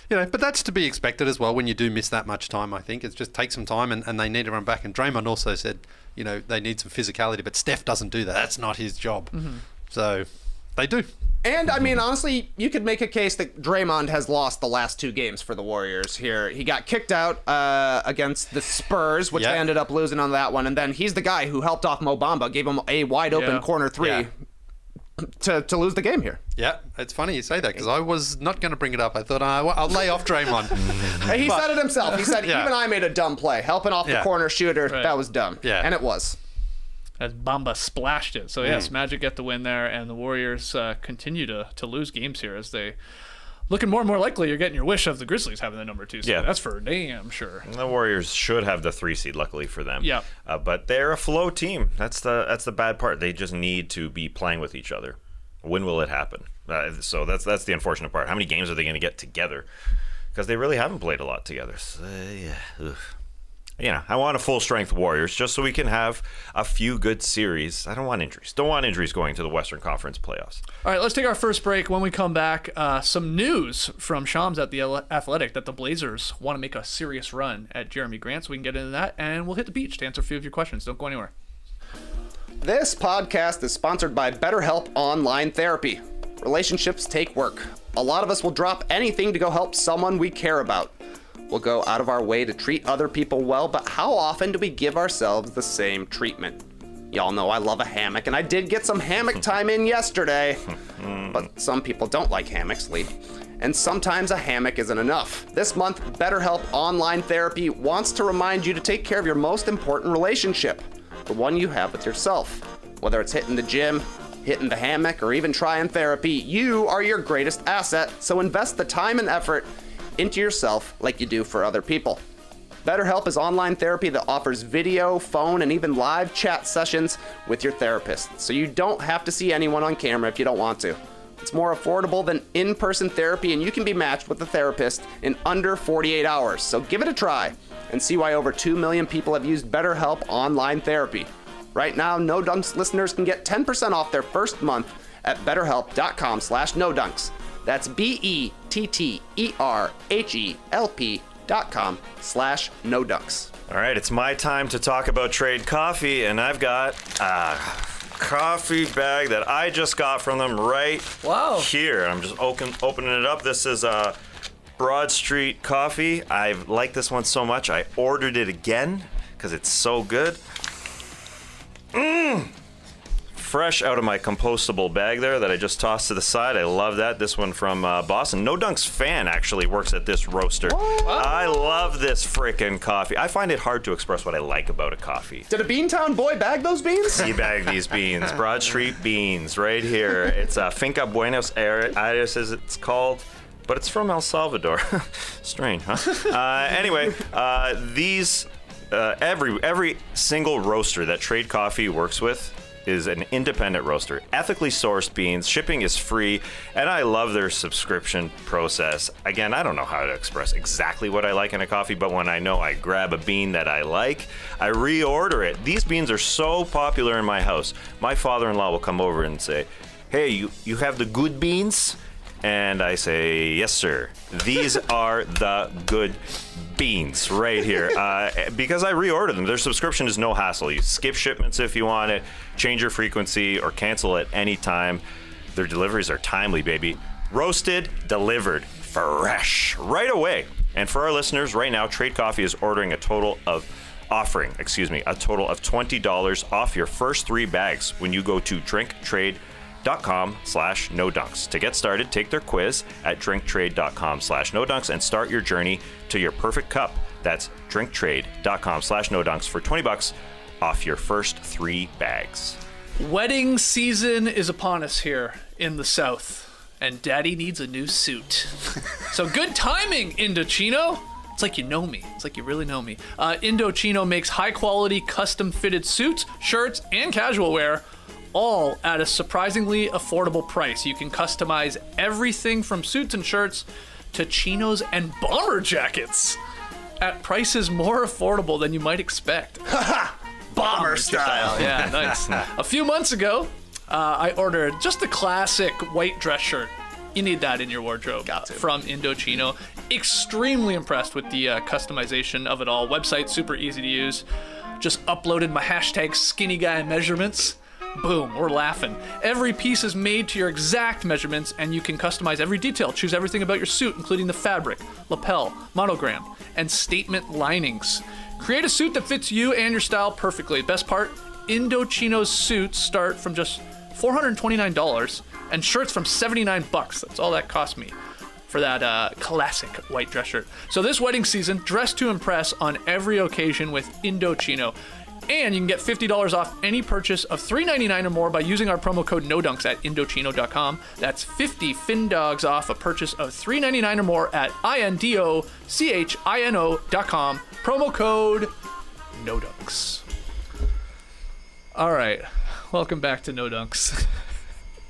but that's to be expected as well when you do miss that much time, I think. It's just take some time and they need to run back. And Draymond also said, they need some physicality, but Steph doesn't do that. That's not his job. So they do. And, I mean, honestly, you could make a case that Draymond has lost the last 2 games for the Warriors here. He got kicked out against the Spurs, which they ended up losing on that one. And then he's the guy who helped off Mo Bamba, gave him a wide-open corner 3 to lose the game here. Yeah, it's funny you say that because I was not going to bring it up. I thought I'll lay off Draymond. He said it himself. He said, even I made a dumb play. Helping off the corner shooter, that was dumb. Yeah. And it was. As Bamba splashed it. So, yes, Magic get the win there, and the Warriors continue to lose games here as they looking more and more likely you're getting your wish of the Grizzlies having the number 2 seed. Yeah. That's for damn sure. The Warriors should have the 3 seed, luckily for them. Yeah. But they're a flow team. That's the bad part. They just need to be playing with each other. When will it happen? So that's the unfortunate part. How many games are they going to get together? Because they really haven't played a lot together. So, I want a full-strength Warriors just so we can have a few good series. I don't want injuries. Don't want injuries going to the Western Conference playoffs. All right, let's take our first break. When we come back, some news from Shams at The Athletic that the Blazers want to make a serious run at Jerami Grant, so we can get into that, and we'll hit the beach to answer a few of your questions. Don't go anywhere. This podcast is sponsored by BetterHelp Online Therapy. Relationships take work. A lot of us will drop anything to go help someone we care about. We'll go out of our way to treat other people well, but how often do we give ourselves the same treatment? Y'all know I love a hammock, and I did get some hammock time in yesterday. But some people don't like hammocks, Lee. And sometimes a hammock isn't enough. This month, BetterHelp Online Therapy wants to remind you to take care of your most important relationship, the one you have with yourself. Whether it's hitting the gym, hitting the hammock, or even trying therapy, you are your greatest asset, so invest the time and effort into yourself like you do for other people. BetterHelp is online therapy that offers video, phone, and even live chat sessions with your therapist, so you don't have to see anyone on camera if you don't want to. It's more affordable than in-person therapy, and you can be matched with a therapist in under 48 hours. So give it a try and see why over 2 million people have used BetterHelp Online Therapy. Right now, No Dunks listeners can get 10% off their first month at betterhelp.com/nodunks. That's BetterHelp.com/nodunks. All right, it's my time to talk about trade coffee, and I've got a coffee bag that I just got from them right here. I'm just opening it up. This is Broad Street Coffee. I like this one so much, I ordered it again because it's so good. Fresh out of my compostable bag there that I just tossed to the side. I love that. This one from Boston. No Dunks fan actually works at this roaster. I love this frickin' coffee. I find it hard to express what I like about a coffee. Did a Beantown boy bag those beans? He bagged these beans. Broad Street beans right here. It's Finca Buenos Aires, as it's called. But it's from El Salvador. Strange, huh? Anyway, these every single roaster that Trade Coffee works with is an independent roaster, ethically sourced beans, shipping is free, and I love their subscription process. Again, I don't know how to express exactly what I like in a coffee, but when I know I grab a bean that I like, I reorder it. These beans are so popular in my house. My father-in-law will come over and say, "Hey, you have the good beans?" And I say, "Yes, sir. These are the good beans right here." Because I reorder them. Their subscription is no hassle. You skip shipments if you want it, change your frequency, or cancel at any time. Their deliveries are timely, baby. Roasted, delivered, fresh, right away. And for our listeners, right now, Trade Coffee is offering a total of $20 off your first 3 bags when you go to drinktrade.com/nodunks. To get started, take their quiz at drinktrade.com/nodunks and start your journey to your perfect cup. That's drinktrade.com/nodunks for $20 off your first 3 bags. Wedding season is upon us here in the South, and Daddy needs a new suit. So good timing, Indochino. It's like you know me. It's like you really know me. Indochino makes high-quality, custom-fitted suits, shirts, and casual wear, all at a surprisingly affordable price. You can customize everything from suits and shirts to chinos and bomber jackets at prices more affordable than you might expect. Bomber style. Yeah, nice. A few months ago, I ordered just the classic white dress shirt. You need that in your wardrobe from Indochino. Extremely impressed with the customization of it all. Website super easy to use. Just uploaded my hashtag skinny guy measurements. Boom, we're laughing. Every piece is made to your exact measurements, and you can customize every detail. Choose everything about your suit, including the fabric, lapel, monogram, and statement linings. Create a suit that fits you and your style perfectly. Best part, Indochino's suits start from just $429, and shirts from $79. That's all that cost me for that classic white dress shirt. So this wedding season, dress to impress on every occasion with Indochino. And you can get $50 off any purchase of $3.99 or more by using our promo code NODUNKS at Indochino.com. That's 50 FinDogs off a purchase of $3.99 or more at INDOCHINO.com. Promo code NODUNKS. All right. Welcome back to No Dunks.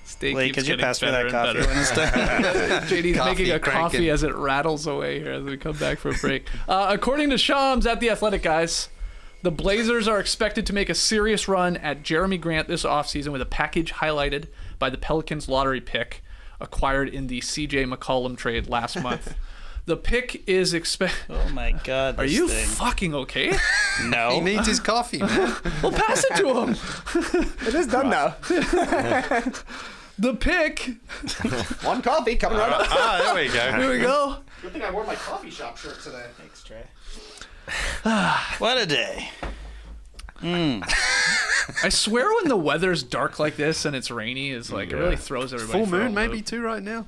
Steak Lee, keeps could you getting pass me better that and coffee better. when it's done? JD's making a coffee cranking. as it rattles away here as we come back from break. According to Shams at The Athletic, guys, the Blazers are expected to make a serious run at Jerami Grant this offseason with a package highlighted by the Pelicans lottery pick acquired in the CJ McCollum trade last month. The pick is Oh my God. Are this you thing. fucking okay? He No. needs his coffee, man. Well, pass it to him. It is done now. The pick. One coffee coming right up. There we go. Here we go. Good thing I wore my coffee shop shirt today. Thanks, Trae. What a day. I swear when the weather's dark like this and it's rainy, it's like it really throws everybody. Full for a moon, maybe loop. too, right now.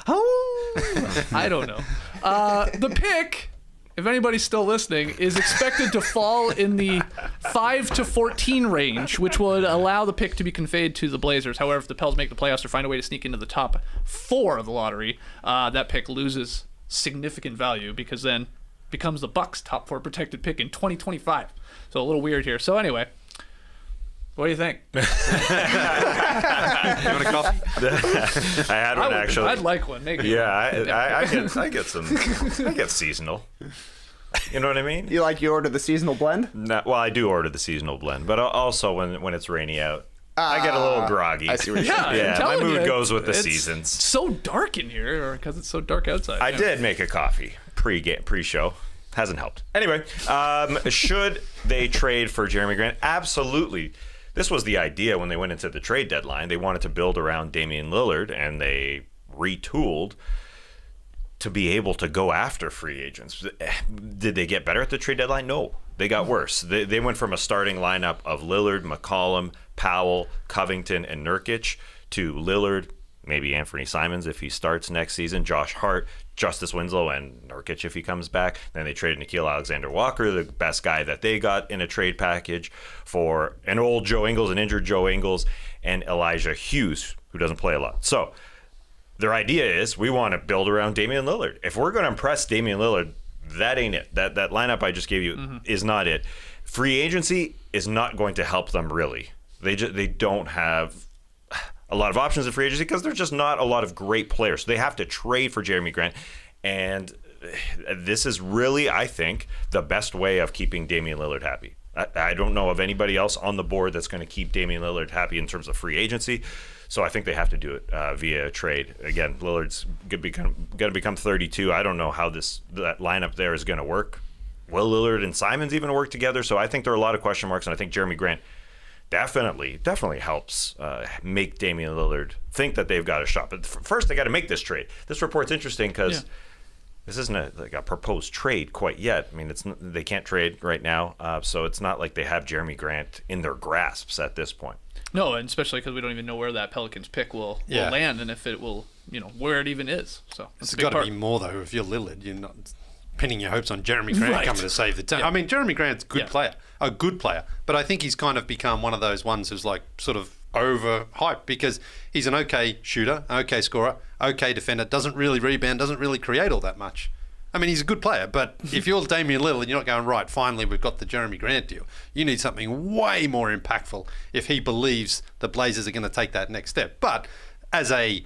I don't know. The pick, if anybody's still listening, is expected to fall in the 5 to 14 range, which would allow the pick to be conveyed to the Blazers. However, if the Pels make the playoffs or find a way to sneak into the top 4 of the lottery, that pick loses significant value because then becomes the Bucks' top 4 protected pick in 2025. So a little weird here. So anyway, what do you think? You want a coffee? I had one actually. I'd like one. Make it. Yeah, I get some. I get seasonal. You know what I mean? You order the seasonal blend? No, well, I do order the seasonal blend, but also when it's rainy out, I get a little groggy. I see what you're Yeah, saying. I'm Yeah, my telling mood you, goes with the it's seasons. So dark in here, or because it's so dark outside. I did make a coffee pre-show. Hasn't helped. Anyway, should they trade for Jerami Grant? Absolutely. This was the idea when they went into the trade deadline. They wanted to build around Damian Lillard, and they retooled to be able to go after free agents. Did they get better at the trade deadline? No. They got worse. They went from a starting lineup of Lillard, McCollum, Powell, Covington, and Nurkic to Lillard, maybe Anthony Simons if he starts next season, Josh Hart, Justice Winslow, and Nurkic if he comes back. Then they traded Nickeil Alexander-Walker, the best guy that they got in a trade package, for an old Joe Ingles, an injured Joe Ingles, and Elijah Hughes, who doesn't play a lot. So their idea is we want to build around Damian Lillard. If we're going to impress Damian Lillard, that ain't it. That lineup I just gave you is not it. Free agency is not going to help them really. They don't have a lot of options in free agency because there's just not a lot of great players. So they have to trade for Jerami Grant, and this is really, I think, the best way of keeping Damian Lillard happy. I don't know of anybody else on the board that's going to keep Damian Lillard happy in terms of free agency. So I think they have to do it via a trade. Again, Lillard's going to become 32. I don't know how that lineup there is going to work. Will Lillard and Simons even work together? So I think there are a lot of question marks, and I think Jerami Grant definitely helps make Damian Lillard think that they've got a shot. But first, they got to make this trade. This report's interesting because this isn't a proposed trade quite yet. I mean, they can't trade right now, so it's not like they have Jerami Grant in their grasps at this point. No, and especially because we don't even know where that Pelicans pick will land, and if it will, where it even is. So It's got to be more though. If you're Lillard, you're not pinning your hopes on Jerami Grant Right. coming to save the team. Yeah. I mean, Jerami Grant's a good player, but I think he's kind of become one of those ones who's like sort of overhyped because he's an okay shooter, okay scorer, okay defender, doesn't really rebound, doesn't really create all that much. I mean, he's a good player, but if you're Damian Lillard, you're not going, right, finally we've got the Jerami Grant deal. You need something way more impactful if he believes the Blazers are going to take that next step. But as an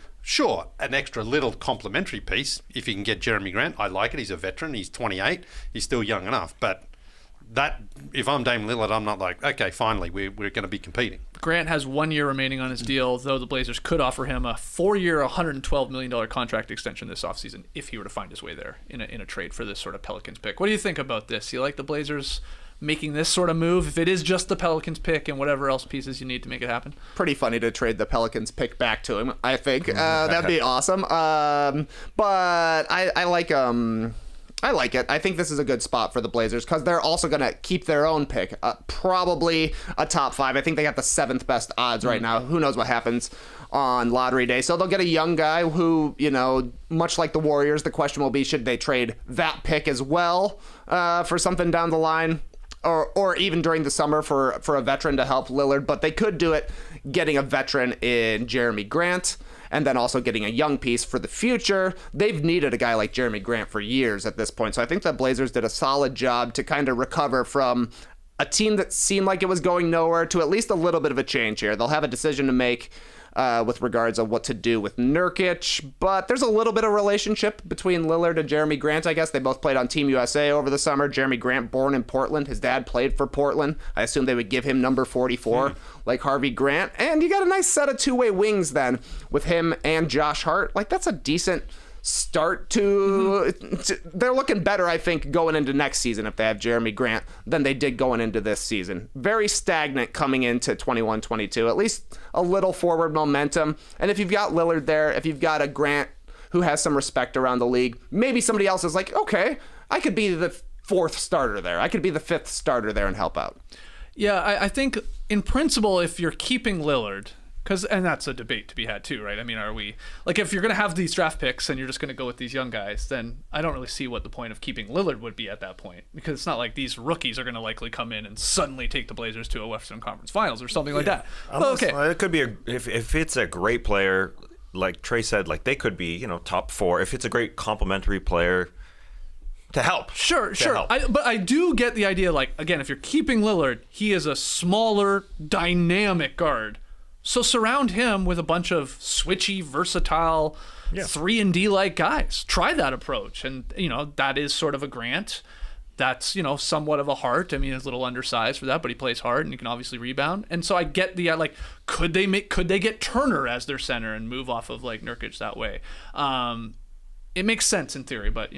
extra little complimentary piece, if you can get Jerami Grant, I like it. He's a veteran. He's 28. He's still young enough. But that, if I'm Damian Lillard, I'm not like, okay, finally, we're going to be competing. Grant has 1 year remaining on his deal, though the Blazers could offer him a 4-year, $112 million contract extension this offseason if he were to find his way there in a trade for this sort of Pelicans pick. What do you think about this? You like the Blazers making this sort of move if it is just the Pelicans pick and whatever else pieces you need to make it happen? Pretty funny to trade the Pelicans pick back to him, I think. That'd be awesome. But I like I like it. I think this is a good spot for the Blazers because they're also going to keep their own pick, probably a top 5. I think they got the 7th best odds right now. Who knows what happens on lottery day. So they'll get a young guy who, much like the Warriors, the question will be, should they trade that pick as well for something down the line? Or even during the summer for a veteran to help Lillard. But they could do it getting a veteran in Jerami Grant and then also getting a young piece for the future. They've needed a guy like Jerami Grant for years at this point. So I think the Blazers did a solid job to kind of recover from a team that seemed like it was going nowhere to at least a little bit of a change here. They'll have a decision to make with regards of what to do with Nurkic, but there's a little bit of relationship between Lillard and Jerami Grant, I guess. They both played on Team USA over the summer. Jerami Grant, born in Portland. His dad played for Portland. I assume they would give him number 44, like Harvey Grant. And you got a nice set of two-way wings then with him and Josh Hart. Like, that's a decent start to they're looking better, I think, going into next season if they have Jerami Grant than they did going into this season. Very stagnant coming into 21-22, at least a little forward momentum. And if you've got Lillard there, if you've got a Grant who has some respect around the league, maybe somebody else is like, okay, I could be the fourth starter there, I could be the fifth starter there and help out. Yeah, I think in principle, if you're keeping Lillard, and that's a debate to be had too, right? I mean, are we, like, if you're going to have these draft picks and you're just going to go with these young guys, then I don't really see what the point of keeping Lillard would be at that point, because it's not like these rookies are going to likely come in and suddenly take the Blazers to a Western Conference Finals or something like that. Unless, okay, it could be if it's a great player, like Trae said, like they could be, top 4. If it's a great complementary player to help. Sure. But I do get the idea, like, again, if you're keeping Lillard, he is a smaller, dynamic guard. So surround him with a bunch of switchy, versatile, 3-and-D-like guys. Try that approach. And, that is sort of a Grant. That's, somewhat of a Hart. I mean, he's a little undersized for that, but he plays hard and he can obviously rebound. And so I get the, could they get Turner as their center and move off of, Nurkic that way? It makes sense in theory, but,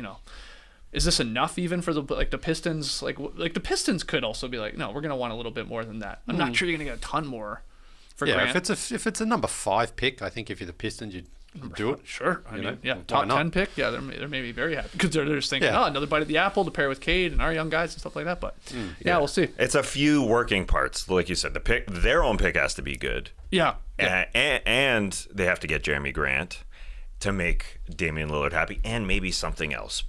is this enough even for the Pistons? The Pistons could also be like, no, we're going to want a little bit more than that. I'm not sure you're going to get a ton more. Yeah, if it's a number 5 pick, I think if you're the Pistons, you'd do it. Sure. I mean, top 10 pick. Yeah, they're maybe very happy because they're just thinking, another bite at the apple to pair with Cade and our young guys and stuff like that. But we'll see. It's a few working parts, like you said. Their own pick has to be good. Yeah. And they have to get Jerami Grant to make Damian Lillard happy, and maybe something else.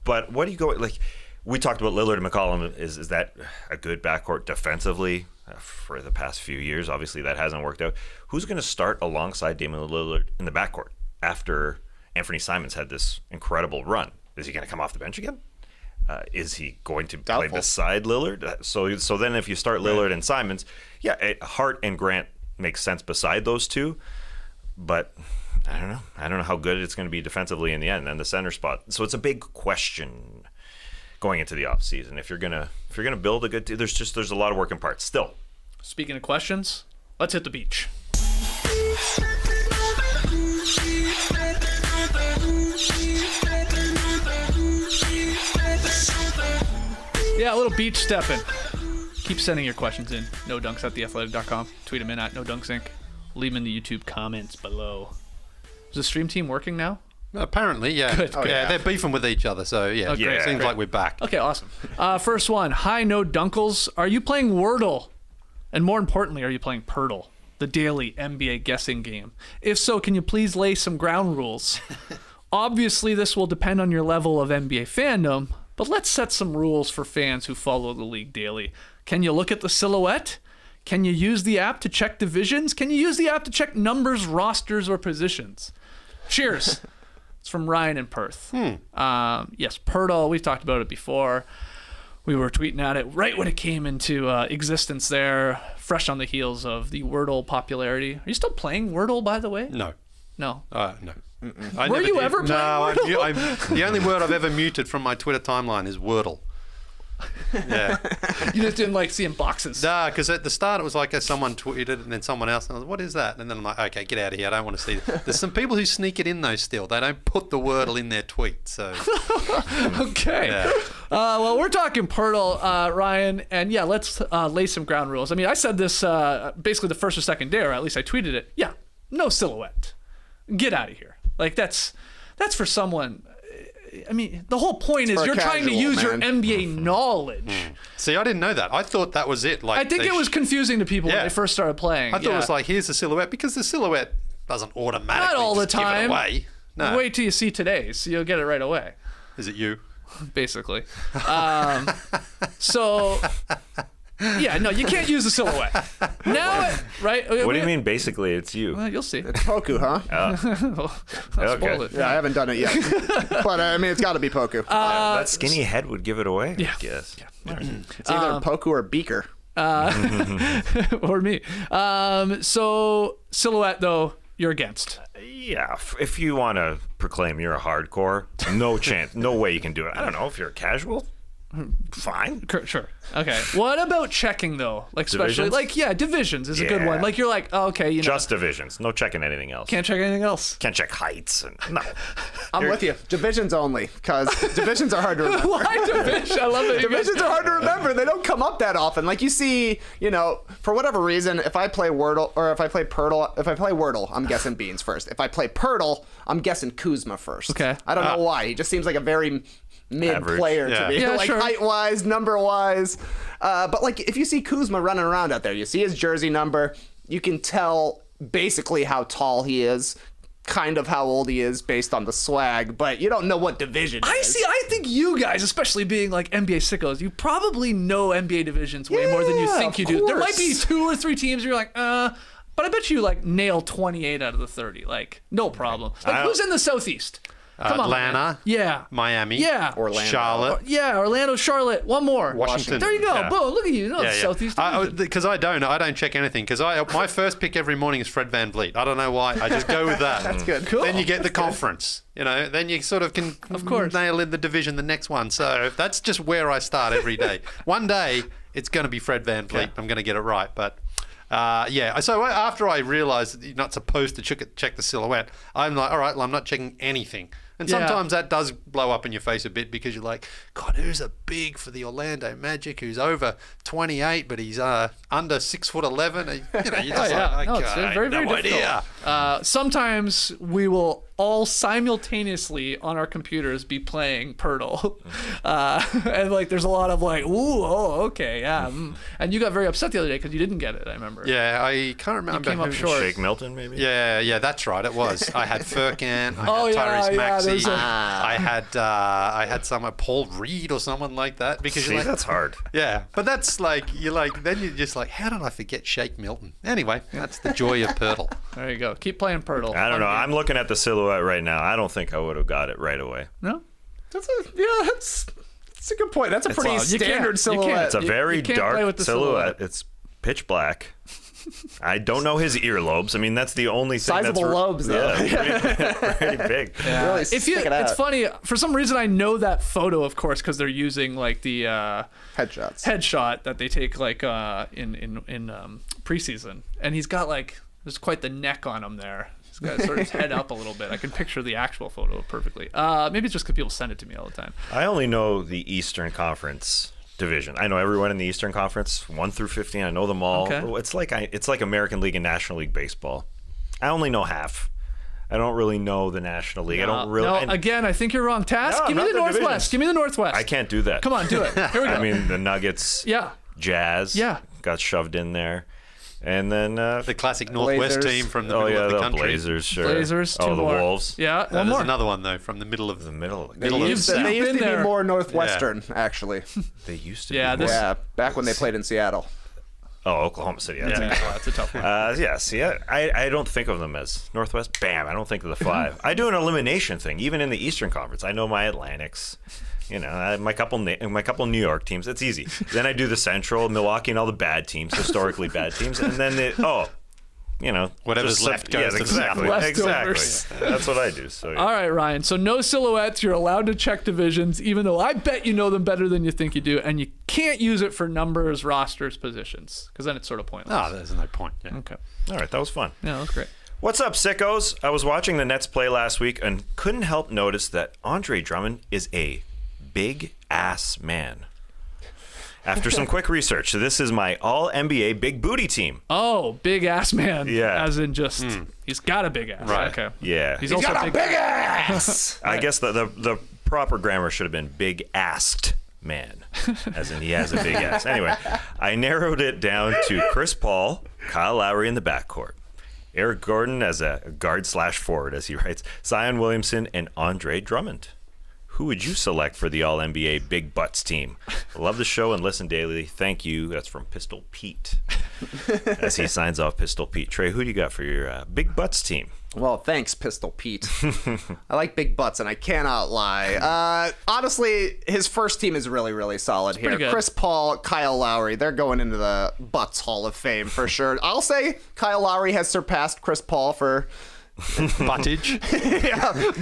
But what do you go like? We talked about Lillard and McCollum. Is that a good backcourt defensively? For the past few years, obviously that hasn't worked out. Who's going to start alongside Damian Lillard in the backcourt after Anthony Simons had this incredible run? Is he going to come off the bench again? Is he going to play beside Lillard? So then if you start Lillard and Simons, Hart and Grant makes sense beside those two, but I don't know how good it's going to be defensively in the end, and the center spot. So it's a big question going into the offseason. If you're gonna build a good team, there's a lot of working parts still. Speaking of questions, let's hit the beach. Yeah, a little beach stepping. Keep sending your questions in. NoDunks@theathletic.com. Tweet them in at NoDunksInc. Leave them in the YouTube comments below. Is the stream team working now? Apparently, yeah. Good. They're beefing with each other, so it seems like we're back. Okay, awesome. First one. Hi, No Dunkles. Are you playing Wordle? And more importantly, are you playing Poeltl, the daily NBA guessing game? If so, can you please lay some ground rules? Obviously, this will depend on your level of NBA fandom, but let's set some rules for fans who follow the league daily. Can you look at the silhouette? Can you use the app to check divisions? Can you use the app to check numbers, rosters, or positions? Cheers. It's from Ryan in Perth. Yes, Poeltl, we've talked about it before. We were tweeting at it right when it came into existence there, fresh on the heels of the Wordle popularity. Are you still playing Wordle, by the way? No. No? No. Were you ever playing Wordle? The only word I've ever muted from my Twitter timeline is Wordle. Yeah. You just didn't like seeing boxes? Nah, because at the start it was like someone tweeted and then someone else, and I was like, what is that? And then I'm like, okay, get out of here. I don't want to see it. There's some people who sneak it in though still. They don't put the Wordle in their tweet. So okay. Yeah. Well, we're talking Poeltl, Ryan, and let's lay some ground rules. I mean, I said this basically the first or second day, or at least I tweeted it. Yeah, no silhouette. Get out of here. Like that's for someone. I mean, the whole point is you're trying to use your NBA knowledge. See, I didn't know that. I thought that was it. Like I think it was confusing to people when they first started playing. I thought it was like, here's the silhouette, because the silhouette doesn't automatically not all the time. Give it away. No. Wait till you see today's, so you'll get it right away. Is it you? Basically. So... Yeah, no, you can't use the silhouette. Now, right? What do you mean, basically, it's you? Well, you'll see. It's Poku, huh? Okay. Yeah, I haven't done it yet. But, I mean, it's got to be Poku. That skinny head would give it away, I guess. Yeah. It's either Poku or Beaker. or me. So silhouette though, you're against. Yeah, if you want to proclaim you're a hardcore, no chance, no way you can do it. I don't know if you're a casual. Fine. Sure. Okay. What about checking though? Like especially Divisions? divisions is a good one. Like you're like, oh, okay, just divisions. No checking anything else. Can't check anything else. Can't check heights. No. I'm with you. Divisions only, because divisions are hard to remember. Why division? I love it. Divisions are hard to remember. They don't come up that often. Like you see, for whatever reason, if I play Wordle or if I play Wordle, I'm guessing Beans first. If I play Poeltl, I'm guessing Kuzma first. Okay. I don't know why. He just seems like a very mid player to me. Yeah, like sure. height-wise, number-wise. But like if you see Kuzma running around out there, you see his jersey number, you can tell basically how tall he is, kind of how old he is based on the swag, but you don't know what division it is. I think you guys, especially being like NBA sickos, you probably know NBA divisions way more than you think you do. There might be 2 or 3 teams where you're like, but I bet you like nail 28 out of the 30. Like, no problem. Like, who's in the Southeast? Come on, Atlanta. man. Yeah. Miami. Yeah. Orlando. Charlotte. Orlando, Charlotte. One more. Washington. There you go. Yeah. Boom. Look at you. The Southeast. Because I don't check anything. Because my first pick every morning is Fred VanVleet. I don't know why. I just go with that. That's good. Cool. Then you get the conference. Then you sort of can nail in the division the next one. So that's just where I start every day. One day it's going to be Fred VanVleet. Yeah. I'm going to get it right. But so after I realized that you're not supposed to check the silhouette, I'm like, all right, well, I'm not checking anything. And sometimes that does blow up in your face a bit because you're like, God, who's a big for the Orlando Magic who's over 28, but he's under 6'11"? You're just like, it's very, very no difficult. idea. Sometimes we will all simultaneously on our computers be playing Poeltl. And like there's a lot of like, ooh, oh, okay, yeah. And you got very upset the other day because you didn't get it, I remember. Yeah, I can't remember. You came up short. Shake Milton, maybe? Yeah, that's right, it was. I had Furkan, I had Tyrese Maxey, I had someone, Paul Reed or someone like that. Because you're like, that's hard. Yeah, but that's like, then you're just like, how did I forget Shake Milton? Anyway, that's the joy of Poeltl. There you go. Keep playing Poeltl. I don't know. I'm looking at the silhouette right now. I don't think I would have got it right away. No? That's a good point. That's a pretty standard silhouette. It's a very can't play with dark the silhouette. It's pitch black. I don't know his earlobes. I mean, that's the only thing. Sizable lobes, though. Yeah, pretty big. Yeah. Really it's funny. For some reason, I know that photo, of course, because they're using like the headshot that they take like in preseason, and he's got like there's quite the neck on him there. He's got sort of his head up a little bit. I can picture the actual photo perfectly. Maybe it's just because people send it to me all the time. I only know the Eastern Conference division. I know everyone in the Eastern Conference, 1 through 15. I know them all. Okay. It's like American League and National League baseball. I only know half. I don't really know the National League. I don't really. Again, I think you're wrong. Task, No, give me not the the Northwest. divisions. Give me the Northwest. I can't do that. Come on, do it. Here we go. I mean, the Nuggets, Jazz, got shoved in there. And then the classic Northwest Blazers. team from the middle of the country. Blazers, sure. Blazers, two the more. Wolves. Yeah, one There's more. another one though from the middle of The middle. They used to been be there. more Northwestern, actually. They used to. Yeah, be more. Yeah, back when they played in Seattle. Oh, Oklahoma City. That's That's a tough one. I don't think of them as Northwest. Bam. I don't think of the 5. I do an elimination thing, even in the Eastern Conference. I know my Atlantics. My couple New York teams. It's easy. Then I do the Central, Milwaukee, and all the bad teams, historically bad teams, and then whatever's just left goes to exactly. Leftovers. That's what I do. So All right, Ryan. So no silhouettes. You're allowed to check divisions, even though I bet you know them better than you think you do, and you can't use it for numbers, rosters, positions, because then it's sort of pointless. Oh, there's no point. Yeah. Okay. all right, that was fun. Yeah, that was great. What's up, sickos? I was watching the Nets play last week and couldn't help notice that Andre Drummond is a big-ass man. After some quick research, this is my all-NBA big booty team. Oh, big ass man. Yeah. As in just, he's got a big ass. Right. Okay. Yeah. He's also got a big ass! I guess the proper grammar should have been big-assed man, as in he has a big ass. Anyway, I narrowed it down to Chris Paul, Kyle Lowry in the backcourt, Eric Gordon as a guard/forward, as he writes, Zion Williamson, and Andre Drummond. Who would you select for the All-NBA Big Butts team? Love the show and listen daily. Thank you. That's from Pistol Pete. As he signs off, Pistol Pete. Trey, who do you got for your Big Butts team? Well, thanks, Pistol Pete. I like big butts, and I cannot lie. Honestly, his first team is really, really solid here. Chris Paul, Kyle Lowry, they're going into the Butts Hall of Fame for sure. I'll say Kyle Lowry has surpassed Chris Paul for buttage.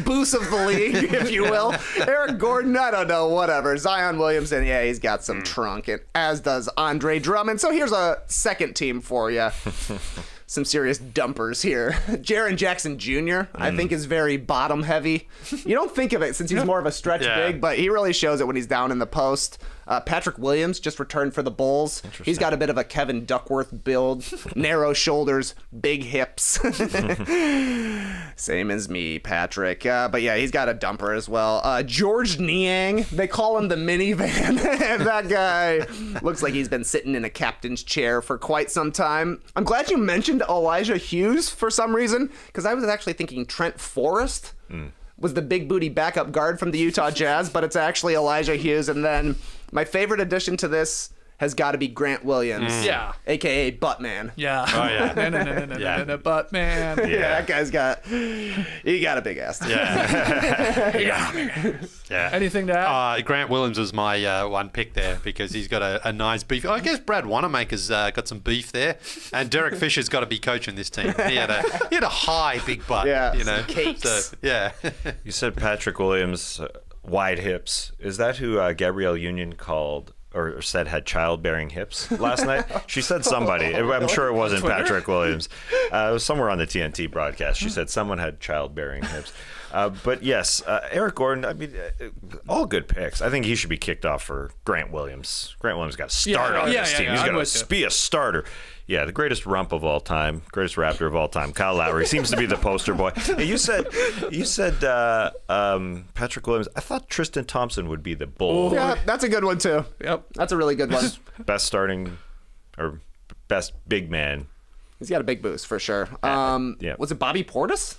Boost of the league, if you will. Eric Gordon, I don't know, whatever. Zion Williamson, yeah, he's got some trunk, and as does Andre Drummond. So here's a second team for you. Some serious dumpers here. Jaren Jackson Jr., I think, is very bottom heavy. You don't think of it since he's more of a stretch big, but he really shows it when he's down in the post. Patrick Williams just returned for the Bulls. He's got a bit of a Kevin Duckworth build. Narrow shoulders, big hips. Same as me, Patrick. But yeah, he's got a dumper as well. George Niang, they call him the minivan. That guy looks like he's been sitting in a captain's chair for quite some time. I'm glad you mentioned Elijah Hughes for some reason, because I was actually thinking Trent Forrest was the big booty backup guard from the Utah Jazz, but it's actually Elijah Hughes. And then my favorite addition to this has got to be Grant Williams, a.k.a. Buttman. Yeah. Oh, yeah. Buttman. Yeah, that guy's got a big ass. Yeah. Anything to add? Grant Williams was my one pick there because he's got a nice beef. I guess Brad Wanamaker's got some beef there, and Derek Fisher's got to be coaching this team. He had a high big butt. Yeah, you know. cakes. So, yeah. You said Patrick Williams, wide hips. Is that who Gabrielle Union called or said had childbearing hips last night? She said somebody. I'm sure it wasn't Patrick Williams. It was somewhere on the TNT broadcast. She said someone had childbearing hips. But yes, Eric Gordon, I mean, all good picks. I think he should be kicked off for Grant Williams. Grant Williams got to start on this team. He's got to be a starter. Yeah, the greatest rump of all time, greatest Raptor of all time, Kyle Lowry seems to be the poster boy. Hey, you said Patrick Williams. I thought Tristan Thompson would be the bull. Yeah, that's a good one too. Yep, that's a really good one. Best starting or best big man. He's got a big boost for sure. Was it Bobby Portis?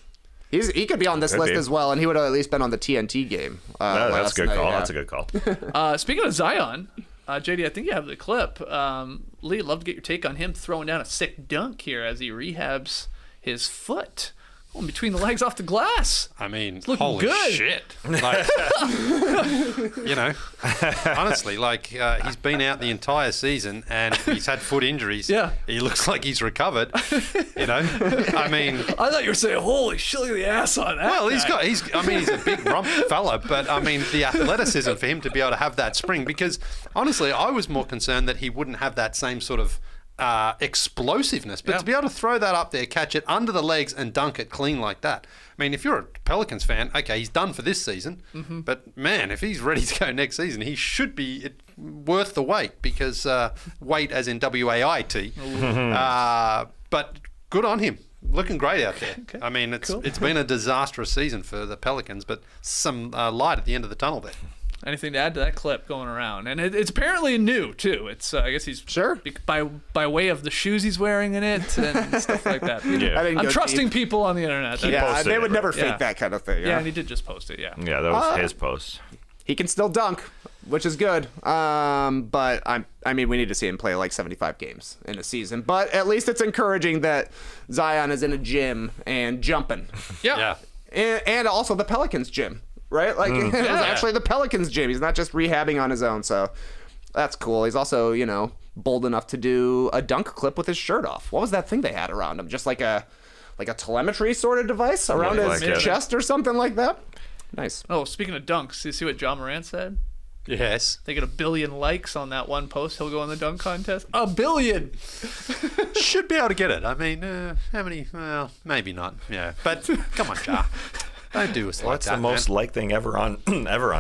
He could be on this list as well, and he would have at least been on the TNT game. That's a good call. That's a good call. Speaking of Zion, JD, I think you have the clip. Lee, I'd love to get your take on him throwing down a sick dunk here as he rehabs his foot. Going between the legs off the glass. I mean, it's looking holy good. Shit. Like, you know, honestly, like he's been out the entire season and he's had foot injuries. Yeah. He looks like he's recovered. You know, I mean, I thought you were saying, holy shit, look at the ass on that. Well, he's a big rump fella, but I mean, the athleticism for him to be able to have that spring, because honestly, I was more concerned that he wouldn't have that same sort of explosiveness, but to be able to throw that up there, catch it under the legs and dunk it clean like that. I mean, if you're a Pelicans fan, okay, he's done for this season, but man, if he's ready to go next season, he should be worth the wait, because wait as in W-A-I-T. But good on him. Looking great out there. Okay. I mean, it's been a disastrous season for the Pelicans, but some light at the end of the tunnel there. Anything to add to that clip going around? And it's apparently new too. It's I guess he's by way of the shoes he's wearing in it and stuff like that. Yeah. I'm trusting people on the internet. They would never fake that kind of thing. Yeah, and he did just post it. Yeah, that was his post. He can still dunk, which is good. But I mean, we need to see him play like 75 games in a season. But at least it's encouraging that Zion is in a gym and jumping. Yeah. And also the Pelicans gym. Right? Like, it was actually the Pelicans gym. He's not just rehabbing on his own, so that's cool. He's also, bold enough to do a dunk clip with his shirt off. What was that thing they had around him? Just like a telemetry sort of device around his chest or something like that? Nice. Oh, speaking of dunks, you see what John Morant said? Yes. They get 1 billion likes on that one post. He'll go in the dunk contest. 1 billion! Should be able to get it. I mean, how many? Well, maybe not. Yeah. But come on, Ja. Don't do us like What's that, the most liked thing ever on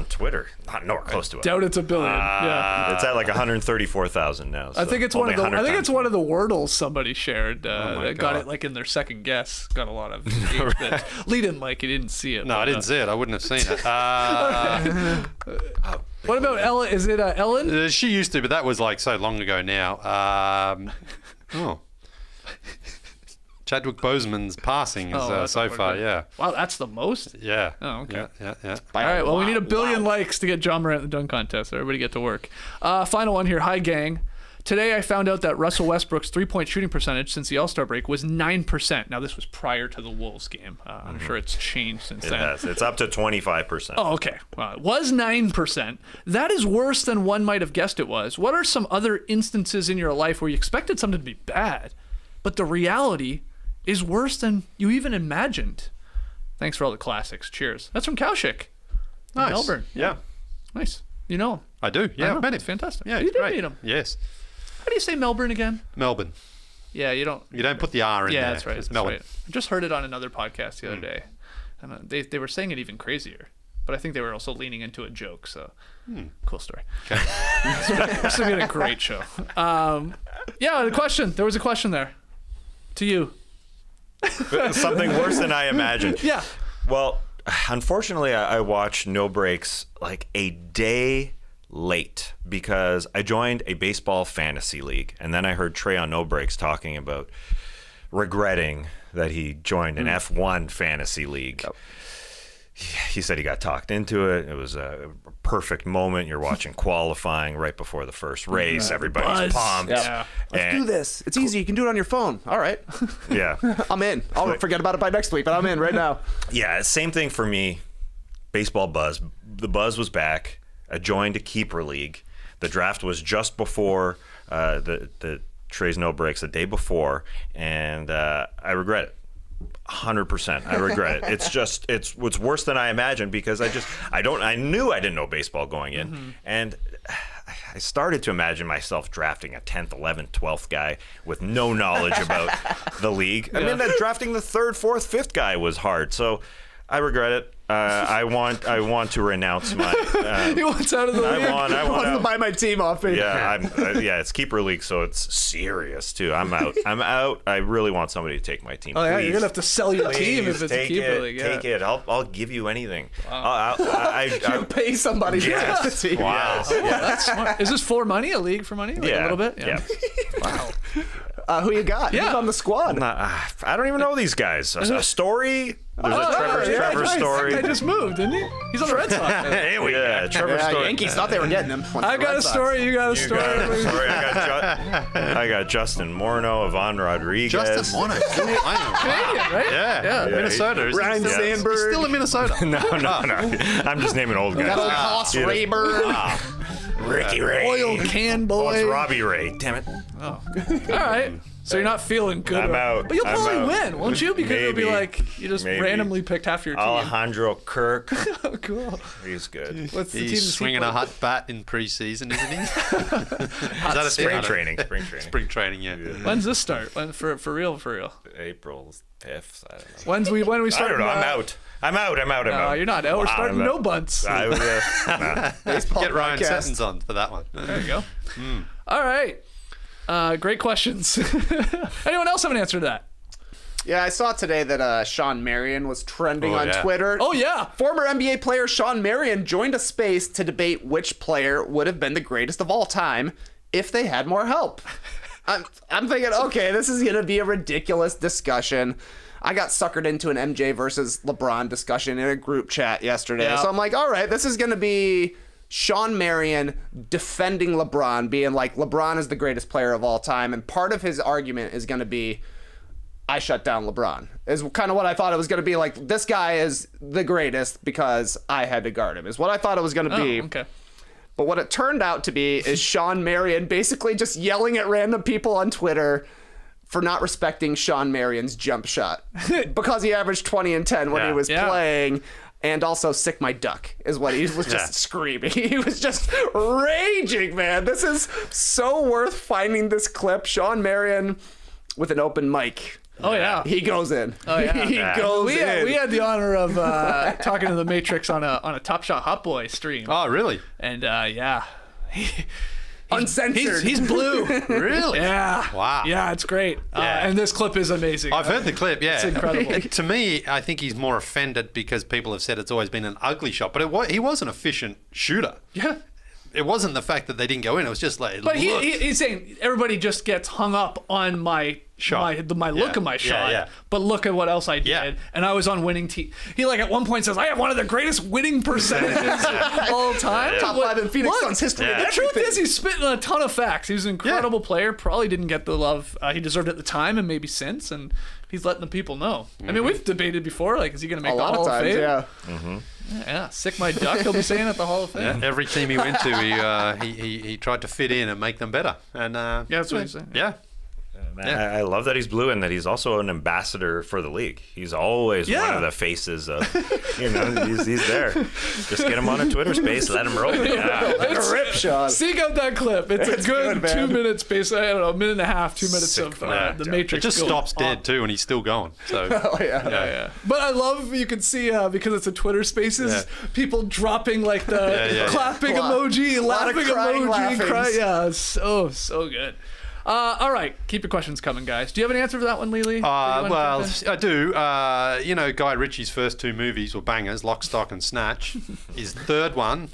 Twitter? Not nowhere close to it. Doubt it's 1 billion. It's at like 134,000 now. So I think it's one of the Wordles somebody shared. God. Got it like in their second guess. Got a lot of engagement. Lee didn't like it. He didn't see it. No, I didn't see it. I wouldn't have seen it. What about Ellen? Is it Ellen? She used to, but that was like so long ago now. Chadwick Boseman's passing is that's so not far, good. yeah. Wow, that's the most? Yeah. Oh, okay. Yeah. All right, well, we need 1 billion likes to get John Morant in the dunk contest. Everybody get to work. Final one here. Hi, gang. Today, I found out that Russell Westbrook's three-point shooting percentage since the All-Star break was 9%. Now, this was prior to the Wolves game. I'm sure it's changed since It then. has. It's up to 25%. Oh, okay. Well, it was 9%. That is worse than one might have guessed it was. What are some other instances in your life where you expected something to be bad, but the reality is worse than you even imagined? Thanks for all the classics. Cheers. That's from Kaushik. Nice. Melbourne. Yeah. Nice. You know him. I do. Yeah, I've met him. It's fantastic. Yeah, you did great. meet him. Yes. How do you say Melbourne again? Melbourne. Yeah, you don't. You don't put the R in there. Yeah, that's right. It's That's Melbourne. right. I just heard it on another podcast the other day, and they were saying it even crazier. But I think they were also leaning into a joke. So, cool story. Okay. It's been a great show. Yeah, the question. There was a question there. To you. Something worse than I imagined. Yeah. Well, unfortunately, I watched No Breaks like a day late because I joined a baseball fantasy league, and then I heard Trae on No Breaks talking about regretting that he joined an F1 fantasy league. He said he got talked into it. It was a perfect moment. You're watching qualifying right before the first race. Everybody's pumped. Yeah. Let's do this. It's easy. You can do it on your phone. All right. Yeah. I'm in. I'll forget about it by next week, but I'm in right now. Yeah, same thing for me. Baseball buzz. The buzz was back. I joined a keeper league. The draft was just before the Trae's No Breaks, the day before, and I regret it. 100%. I regret it. It's worse than I imagined because I knew I didn't know baseball going in, and I started to imagine myself drafting a 10th, 11th, 12th guy with no knowledge about the league. I mean, that drafting the 3rd, 4th, 5th guy was hard. So I regret it. I want to renounce my. He wants out of the league. I I want want to out. buy my team off me. Yeah, it's keeper league, so it's serious too. I'm out. I'm out. I really want somebody to take my team. Oh yeah, Please. you're gonna have to sell your team if Please it's a take keeper it, league. Yeah. Take it. I'll give you anything. Wow. You pay somebody to Yes. take the team. Wow. That's smart. Is this for money? A league for money? Like a little bit? Yeah. Wow. Who you got? Yeah. Who's on the squad? I don't even know these guys. A Story. There's a Trevor nice. Story. That guy just moved, didn't he? He's on the Red Sox. Here we go. Trevor Yeah, Story. Yankees thought they were getting him. I got a story. You got a story. I got Justin Morneau, Ivan Rodriguez. Justin Mono. Canadian, right? Yeah. Minnesota. Is he Ryan still- Sandberg. He's still in Minnesota. No. I'm just naming old guys. That old Hoss You know. Rayburn. Ricky Ray. Oil can boy. Oh, it's Robbie Ray. Damn it. All right. So you're not feeling good. I'm out. But you'll I'm probably out. win, won't you? Because it'll be Maybe. like you just Maybe. randomly picked half your team. Alejandro Kirk. Oh, cool. He's good. What's the team? He's swinging a hot bat in preseason, isn't he? Is that a thing? Spring training. Spring training. Spring training, yeah. When's this start? When for real? For real? April 5th. I don't know. When we start? I don't know. I'm out. I'm out. No, you're not out. We're starting no bunts. Baseball Get Ryan podcast. Settons on for that one. There you go. All right. Great questions. Anyone else have an answer to that? Yeah, I saw today that Sean Marion was trending on yeah. Twitter. Oh, yeah. Former NBA player Sean Marion joined a space to debate which player would have been the greatest of all time if they had more help. I'm thinking, okay, this is going to be a ridiculous discussion. I got suckered into an MJ versus LeBron discussion in a group chat yesterday. Yeah. So I'm like, all right, this is going to be Sean Marion defending LeBron, being like, LeBron is the greatest player of all time. And part of his argument is going to be, I shut down LeBron, is kind of what I thought it was going to be. Like, this guy is the greatest because I had to guard him, is what I thought it was going to be. Oh, okay. But what it turned out to be is Sean Marion basically just yelling at random people on Twitter for not respecting Sean Marion's jump shot because he averaged 20 and 10 when he was playing. And also, sick my duck is what he was just screaming. He was just raging, man. This is so worth finding this clip. Sean Marion with an open mic. Oh, yeah. He goes in. Oh, yeah. He goes in. We had the honor of talking to the Matrix on a Top Shot Hot Boy stream. Oh, really? And, yeah. Uncensored. He's blue. Really? Yeah. Wow. Yeah, it's great. Yeah. And this clip is amazing. I've heard the clip, yeah. It's incredible. To me, I think he's more offended because people have said it's always been an ugly shot, but he was an efficient shooter. Yeah. it wasn't the fact that they didn't go in. It was just like. But he's saying everybody just gets hung up on my shot, my look of my shot. Yeah. But look at what else I did, and I was on winning team. He at one point says, "I have one of the greatest winning percentages of all time." Top 5 in Phoenix Suns history. The truth is, he's spitting a ton of facts. He was an incredible player. Probably didn't get the love he deserved at the time, and maybe since. And he's letting the people know. I mean, we've debated before. Is he going to make the Hall of Fame? Yeah. Yeah, sick my duck. He'll be saying at the Hall of Fame. Every team he went to, he tried to fit in and make them better. And that's what he's saying. Yeah. I love that he's blue and that he's also an ambassador for the league. He's always one of the faces of, he's there. Just get him on a Twitter space, let him roll. Like a rip shot. Seek out that clip. It's a good 2 minutes, basically. I don't know, a minute and a half, 2 minutes of the Matrix. It just stops dead too, and he's still going. So yeah. But I love you can see because it's a Twitter Spaces, people dropping the clapping emoji, laughing emoji, crying. Yeah, so good. All right, keep your questions coming, guys. Do you have an answer for that one, Lily? Well, I do. Guy Ritchie's first 2 movies were bangers, Lock, Stock and Snatch. His third one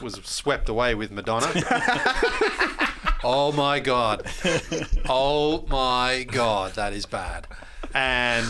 was swept away with Madonna. Oh, my God. Oh, my God, that is bad. And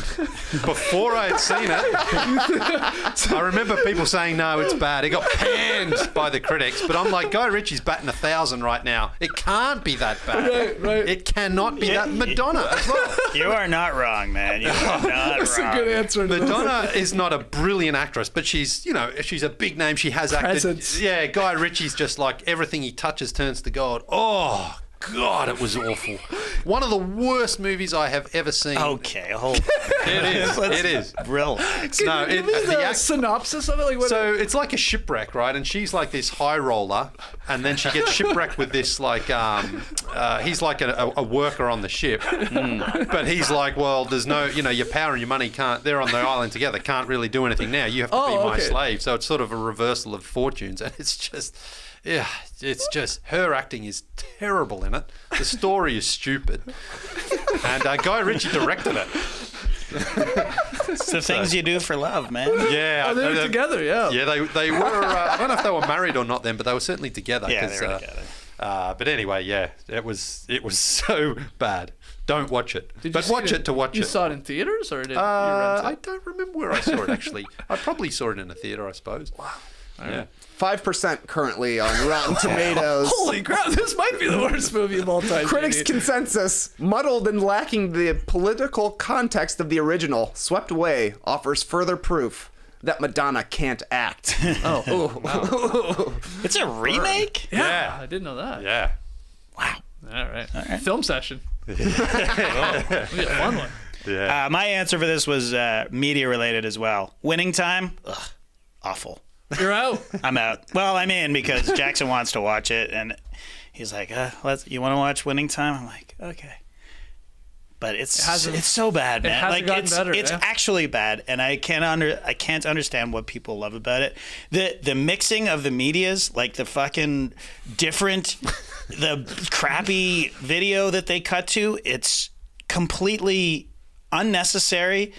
before I had seen it, I remember people saying, no, it's bad. It got panned by the critics. But I'm like, Guy Ritchie's batting 1,000 right now. It can't be that bad. Right. It cannot be that. Madonna as well. You are not wrong, man. You are not That's wrong. a good answer. Madonna is not a brilliant actress, but she's a big name. She has Presence. acted. Yeah, Guy Ritchie's just like everything he touches turns to gold. Oh, God, it was awful. One of the worst movies I have ever seen. Okay, hold on. It is. Brilliant. Can you give me the synopsis of it? So it's like a shipwreck, right? And she's like this high roller, and then she gets shipwrecked with this he's like a worker on the ship, but he's like, well, there's no, your power and your money they're on the island together, can't really do anything now. You have to be my slave. So it's sort of a reversal of fortunes, and it's just. Yeah, it's just her acting is terrible in it. The story is stupid, and Guy Ritchie directed it. It's the things you do for love, man. Yeah, they were together. Yeah, they were. I don't know if they were married or not then, but they were certainly together. Yeah, they were together. But anyway, yeah, it was so bad. Don't watch it, but watch it to watch it. You saw it in theaters, or did you rent it? I don't remember where I saw it actually. I probably saw it in a theater, I suppose. Wow. Yeah. 5% currently on Rotten Tomatoes. Holy crap, this might be the worst movie of all time. Critics' consensus, muddled and lacking the political context of the original, Swept Away offers further proof that Madonna can't act. Wow. It's a remake? Yeah, I didn't know that. Yeah. Wow. All right. Film session. It'll be a fun one. Yeah. My answer for this was media related as well. Winning Time? Ugh, awful. You're out. I'm out. Well, I'm in because Jackson wants to watch it, and he's like, you want to watch Winning Time? I'm like, okay. But it's so bad, man. It hasn't gotten better, it's actually bad, and I can't understand what people love about it. The mixing of the medias, like the fucking different, the crappy video that they cut to, it's completely unnecessary.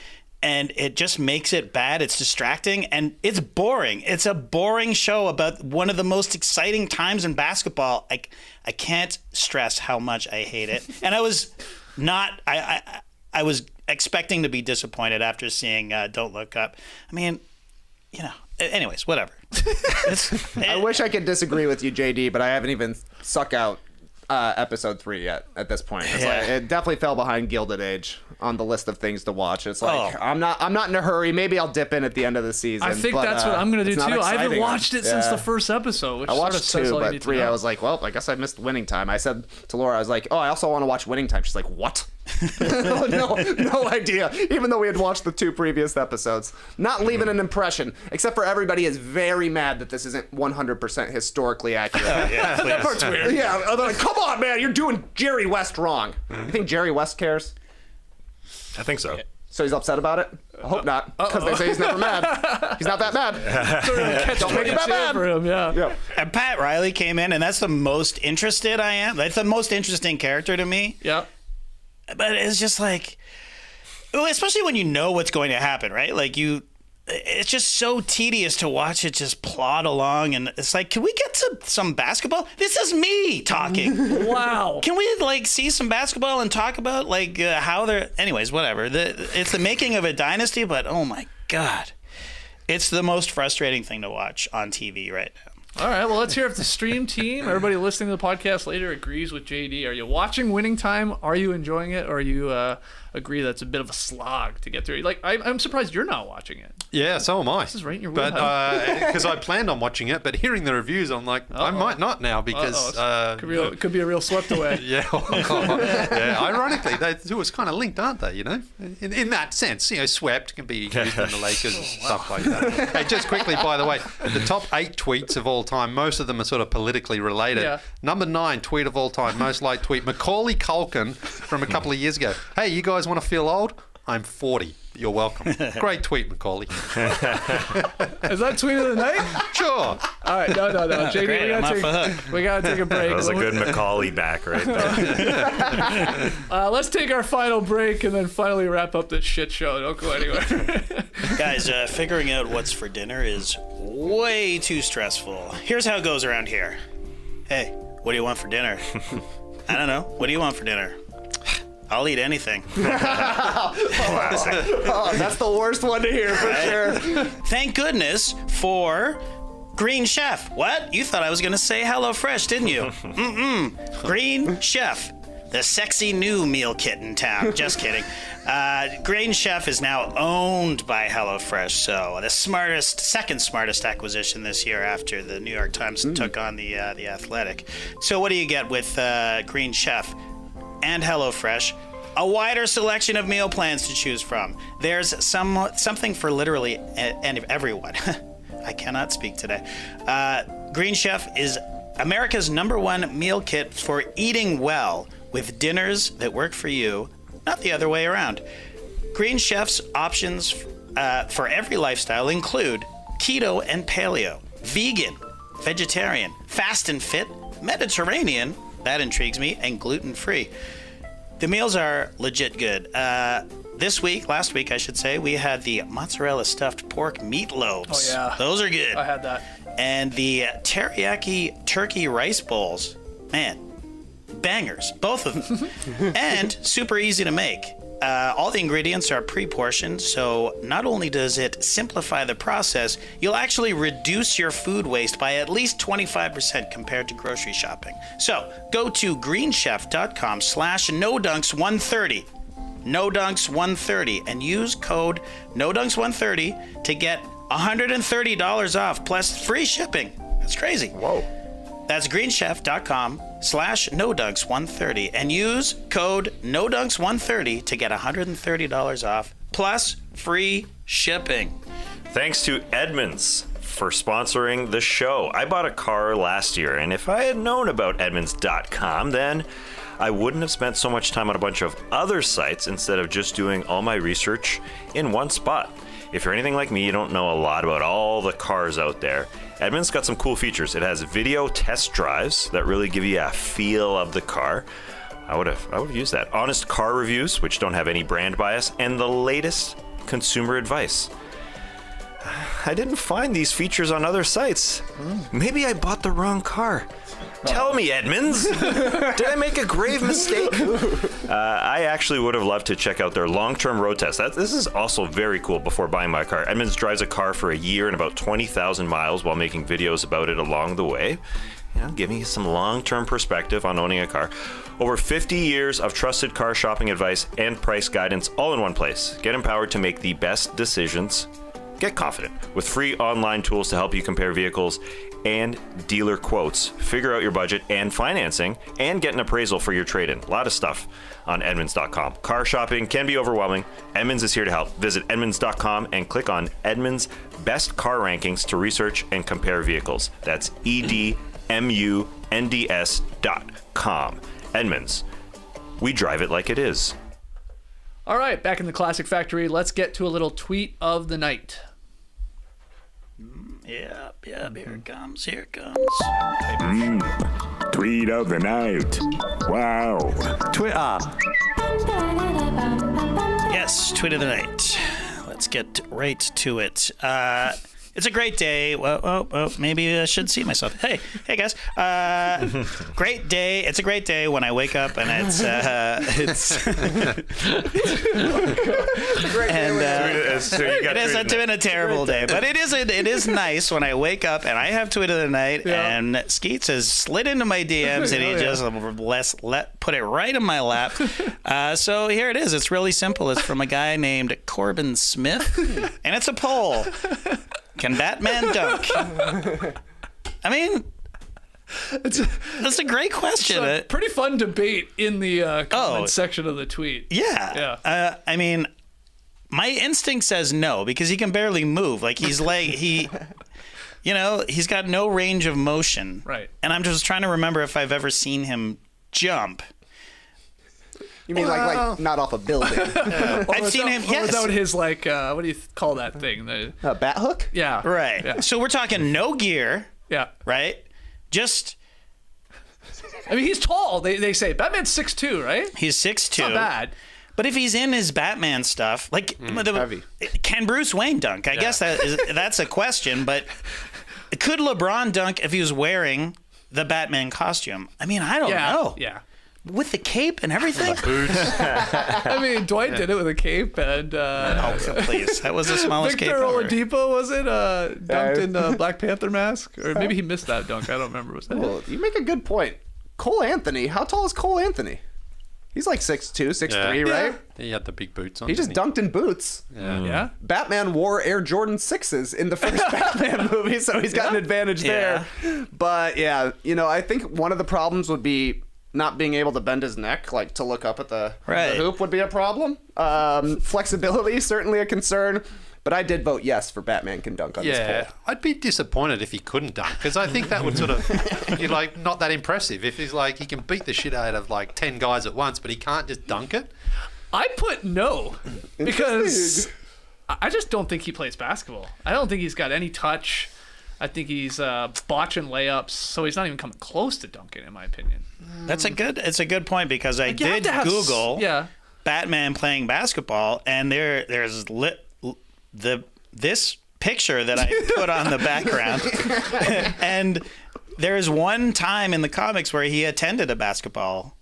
And it just makes it bad. It's distracting, and it's boring. It's a boring show about one of the most exciting times in basketball. I can't stress how much I hate it. And I was not. I was expecting to be disappointed after seeing Don't Look Up. I mean, Anyways, whatever. I wish I could disagree with you, JD, but I haven't even suck out episode 3 yet at this point. It's like, it definitely fell behind Gilded Age on the list of things to watch. It's like I'm not in a hurry. Maybe I'll dip in at the end of the season. I think that's what I'm gonna do too. I haven't watched it since the first episode. Which I watched sort of 2, but 3 I was like, well, I guess I missed Winning Time. I said to Laura, I was like, I also want to watch Winning Time. She's like, what? no idea. Even though we had watched the 2 previous episodes, not leaving an impression. Except for everybody is very mad that this isn't 100% historically accurate. That part's weird. Yeah, they're like, come on, man, you're doing Jerry West wrong. You think Jerry West cares? I think so. So he's upset about it? I hope not, because they say he's never mad. He's not that mad. Don't make him that mad. For him, yeah. And Pat Riley came in, and that's the most interested I am. That's the most interesting character to me. Yeah. But it's just like, especially when you know what's going to happen, right? Like it's just so tedious to watch it just plod along, and it's like, can we get to some basketball? This is me talking. Wow. Can we like see some basketball and talk about like how they're? Anyways, whatever. It's the making of a dynasty, but oh my god, it's the most frustrating thing to watch on TV right now. All right, well, let's hear if the stream team, everybody listening to the podcast later, agrees with JD. Are you watching Winning Time? Are you enjoying it? Or you agree that's a bit of a slog to get through? Like, I'm surprised you're not watching it. Yeah, so am I. This is right in your But wheelhouse. because I planned on watching it, but hearing the reviews, I'm like, I might not now because could be a real swept away. yeah, yeah. Ironically, they two was kind of linked, aren't they? You know, in that sense, you know, swept can be used in the Lakers and stuff like that. Hey, just quickly, by the way, the top 8 tweets of all time, most of them are sort of politically related. Yeah. Number 9 tweet of all time, most liked tweet, Macaulay Culkin from a couple of years ago. Hey, you guys want to feel old? I'm 40. You're welcome. Great tweet, Macaulay. Is that tweet of the night? Sure. All right, no. JD, Great, we gotta take a break. That was a good Macaulay back right there. Let's take our final break and then finally wrap up this shit show. Don't go anywhere. Guys, figuring out what's for dinner is way too stressful. Here's how it goes around here. Hey, what do you want for dinner? I don't know. What do you want for dinner? I'll eat anything. Classic. Oh, that's the worst one to hear for sure. Thank goodness for Green Chef. What? You thought I was going to say HelloFresh, didn't you? Green Chef, the sexy new meal kit in town. Just kidding. Green Chef is now owned by HelloFresh, so the second smartest acquisition this year after the New York Times took on the Athletic. So what do you get with Green Chef and HelloFresh? A wider selection of meal plans to choose from. There's something for literally everyone. I cannot speak today. Green Chef is America's #1 meal kit for eating well with dinners that work for you, not the other way around. Green Chef's options for every lifestyle include keto and paleo, vegan, vegetarian, fast and fit, Mediterranean, that intrigues me, and gluten-free. The meals are legit good. Last week, I should say, we had the mozzarella stuffed pork meatloaves. Oh, yeah. Those are good. I had that. And the teriyaki turkey rice bowls. Man, bangers, both of them. And super easy to make. All the ingredients are pre-portioned, so not only does it simplify the process, you'll actually reduce your food waste by at least 25% compared to grocery shopping. So go to greenchef.com/NoDunks130, NoDunks130, and use code NoDunks130 to get $130 off plus free shipping. That's crazy. Whoa. That's greenchef.com/NoDunks130 and use code NoDunks130 to get $130 off plus free shipping. Thanks to Edmunds for sponsoring the show. I bought a car last year, and if I had known about Edmunds.com, then I wouldn't have spent so much time on a bunch of other sites instead of just doing all my research in one spot. If you're anything like me, you don't know a lot about all the cars out there. Edmunds got some cool features. It has video test drives that really give you a feel of the car. I would have used that. Honest car reviews, which don't have any brand bias, and the latest consumer advice. I didn't find these features on other sites. Maybe I bought the wrong car. Tell me, Edmunds. Did I make a grave mistake? I actually would have loved to check out their long-term road test. This is also very cool before buying my car. Edmunds drives a car for a year and about 20,000 miles while making videos about it along the way. You know, giving you some long-term perspective on owning a car. Over 50 years of trusted car shopping advice and price guidance all in one place. Get empowered to make the best decisions. Get confident with free online tools to help you compare vehicles and dealer quotes, figure out your budget and financing, and get an appraisal for your trade-in. A lot of stuff on Edmunds.com. Car shopping can be overwhelming. Edmunds is here to help. Visit Edmunds.com and click on Edmunds Best Car Rankings to research and compare vehicles. That's EDMUNDS.com. Edmunds. We drive it like it is. All right, back in the Classic Factory, let's get to a little tweet of the night. Yep, here it comes. Tweet of the night. Wow. Twitter. Yes, tweet of the night. let's get right to it. It's a great day. Well, maybe I should see myself. Hey guys. Great day. It's a great day when I wake up and it's it has been a terrible day, but it is nice when I wake up and I have tweet of the night and Skeets has slid into my DMs and he just put it right in my lap. So here it is. It's really simple. It's from a guy named Corbin Smith, and it's a poll. Can Batman dunk? I mean, that's a great question. It's a pretty fun debate in the comment section of the tweet. Yeah. I mean, my instinct says no because he can barely move. Like he's he's got no range of motion. Right. And I'm just trying to remember if I've ever seen him jump. You mean like not off a building? I've seen him. Yes. Without his what do you call that thing? A bat hook? Yeah. Right. Yeah. So we're talking no gear. Yeah. Right. Just. I mean, he's tall. They say Batman's 6'2", right? He's 6'2". It's not bad. But if he's in his Batman stuff, like heavy. Can Bruce Wayne dunk? I guess that's a question. But could LeBron dunk if he was wearing the Batman costume? I mean, I don't know. Yeah. With the cape and everything? I mean, Dwight did it with a cape and... please. That was the smallest cape Victor ever. Oladipo, was it? Dunked in the Black Panther mask? Or maybe he missed that dunk. I don't remember. Was that Well, you make a good point. Cole Anthony. How tall is Cole Anthony? He's like 6'2", 6'3", right? He had the big boots on. He just dunked in boots. Yeah? Batman wore Air Jordan 6s in the first Batman movie, so he's got an advantage there. But yeah, I think one of the problems would be not being able to bend his neck, like to look up at the hoop would be a problem. Flexibility, certainly a concern. But I did vote yes for Batman can dunk on this poll. I'd be disappointed if he couldn't dunk, because I think that would sort of be like not that impressive. If he's like, he can beat the shit out of like 10 guys at once, but he can't just dunk it. I put no, because I just don't think he plays basketball. I don't think he's got any touch. I think he's botching layups, so he's not even coming close to dunking, in my opinion. It's a good point because I did Google Batman playing basketball, and there's this picture that I put on the background, and there's one time in the comics where he attended a basketball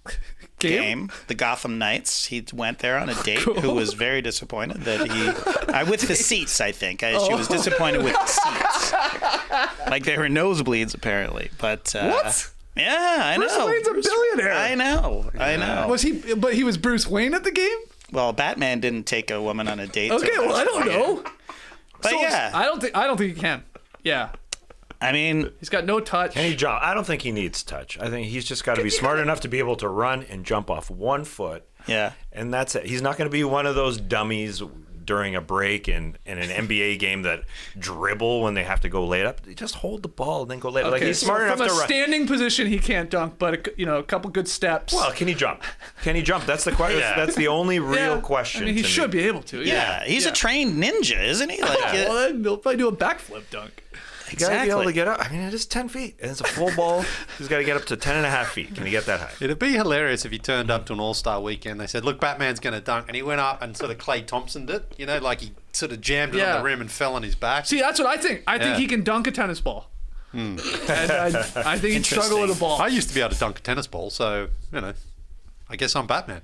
game, the Gotham Knights. He went there on a date. Who was very disappointed that with the seats. I think she was disappointed with the seats. Like there were nosebleeds apparently, but what? Yeah, I know. Bruce Wayne's a billionaire. I know. Was he? But he was Bruce Wayne at the game. Well, Batman didn't take a woman on a date. Okay, well, I don't know. But so yeah, I don't think he can. Yeah. I mean, he's got no touch. Can he jump? I don't think he needs touch. I think he's just got to be smart enough to be able to run and jump off 1 foot. Yeah. And that's it. He's not going to be one of those dummies during a break in an NBA game that dribble when they have to go lay it up. They just hold the ball and then go lay it. Okay, like he's smart enough to run. From a standing position, he can't dunk, but a couple good steps. Well, can he jump? Can he jump? That's the question. That's the only real question. I mean, he should be able to. Yeah, he's a trained ninja, isn't he? Like, well, then he'll probably do a backflip dunk. You gotta be able to get up. I mean, it is 10 feet, and it's a full ball. He's got to get up to 10.5 feet. Can he get that high? It'd be hilarious if he turned up to an All-Star weekend. They said, "Look, Batman's going to dunk," and he went up and sort of Klay Thompson'd it. Like he sort of jammed it on the rim and fell on his back. See, that's what I think. I think he can dunk a tennis ball. And I think he'd struggle with a ball. I used to be able to dunk a tennis ball, so I guess I'm Batman.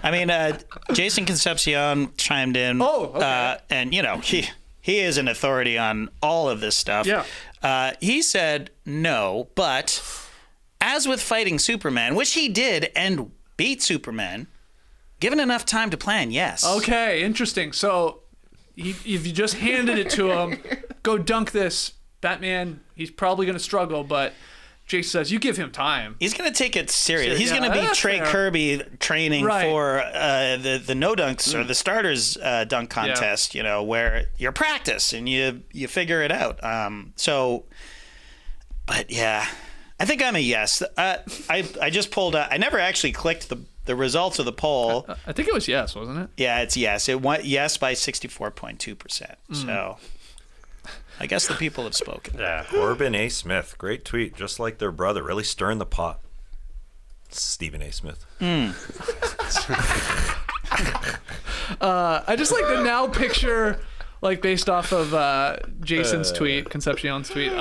I mean, Jason Concepcion chimed in. Oh, okay. And he is an authority on all of this stuff. Yeah. He said no, but as with fighting Superman, which he did and beat Superman, given enough time to plan, yes. Okay, interesting. So if you just handed it to him, go dunk this, Batman, he's probably going to struggle, but Jason says, you give him time. He's going to take it serious. He's going to be Trey Kirby training for the no dunks or the starters dunk contest, where you practice and you figure it out. But yeah, I think I'm a yes. I just pulled I never actually clicked the results of the poll. I think it was yes, wasn't it? Yeah, it's yes. It went yes by 64.2%. So I guess the people have spoken. Yeah, Corbin A. Smith, great tweet, just like their brother, really stirring the pot. Stephen A. Smith. I just like to now picture, like based off of Jason's tweet, Concepcion's tweet,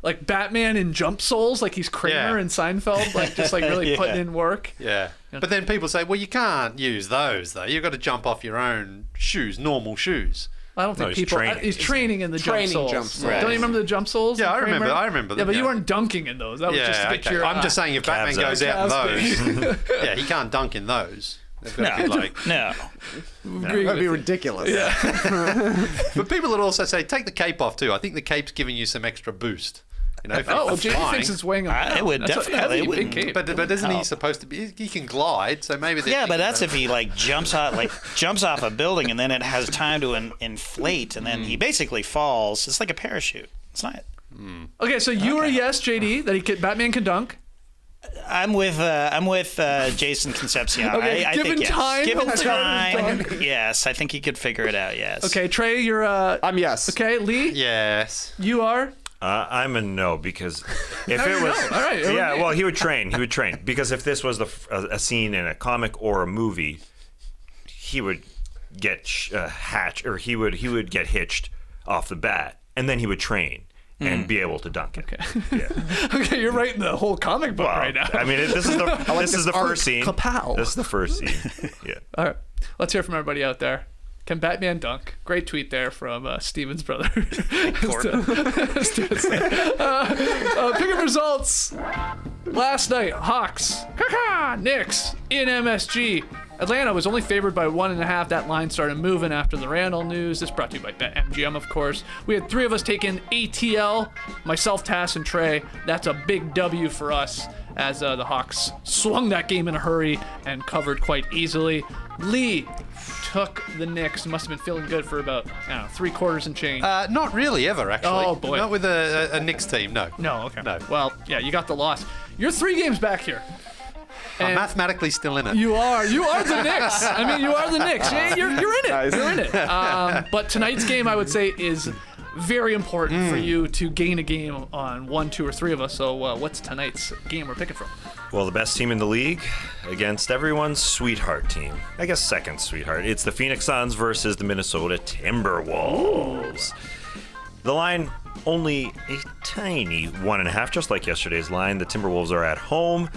like Batman in jump soles, like he's Kramer in Seinfeld, like just like really putting in work. Yeah. But then people say, well, you can't use those, though. You've got to jump off your own shoes, normal shoes. I don't think he's training in the Training jump jump soles. soles. Don't you remember the jump soles? Yeah, I Kramer? remember them. Yeah, but you weren't dunking in those. That was just to get your. I'm just saying if Batman goes out in those, yeah, he can't dunk in those. They've got to be like... No. That'd be ridiculous. Yeah. But people would also say, take the cape off, too. I think the cape's giving you some extra boost. You know, JD thinks it's weighing him down. It would definitely. Big cape. But isn't he supposed to be? He can glide, so maybe. Yeah, but that's if he like jumps off a building and then it has time to inflate and then he basically falls. It's like a parachute. It's not. Okay, so you are yes, JD, that Batman can dunk. I'm with Jason Concepcion. Okay, I given think yes. time, Given he'll time, dunk. yes, I think he could figure it out. Yes. Okay, Trae, you're. I'm yes. Okay, Lee. Yes. You are. I'm a no because if it was, no. All right. yeah, well, he would train. He would train because if this was a scene in a comic or a movie, he would get hatched or he would get hitched off the bat, and then he would train and be able to dunk it. Okay. Yeah. Okay, you're writing the whole comic book right now. I mean, this is the first scene. Kapow. This is the first scene. Yeah. All right, let's hear from everybody out there. Can Batman dunk? Great tweet there from Steven's brother. Pick up results. Last night, Hawks, Knicks in MSG. Atlanta was only favored by 1.5. That line started moving after the Randall news. This brought to you by BetMGM, of course. We had 3 of us taking ATL, myself, Tass, and Trae. That's a big W for us as the Hawks swung that game in a hurry and covered quite easily. Lee took the Knicks. Must have been feeling good for about, 3 quarters and change. Not really ever, actually. Oh, boy. Not with a Knicks team, no. No, okay. No. Well, yeah, you got the loss. You're 3 games back here. I'm mathematically still in it. You are the Knicks. I mean, you are the Knicks. Yeah, you're in it. Nice. You're in it. But tonight's game, I would say, is very important for you to gain a game on 1, 2, or 3 of us. So what's tonight's game we're picking from? Well, the best team in the league against everyone's sweetheart team. I guess second sweetheart. It's the Phoenix Suns versus the Minnesota Timberwolves. The line only a tiny 1.5, just like yesterday's line. The Timberwolves are at home,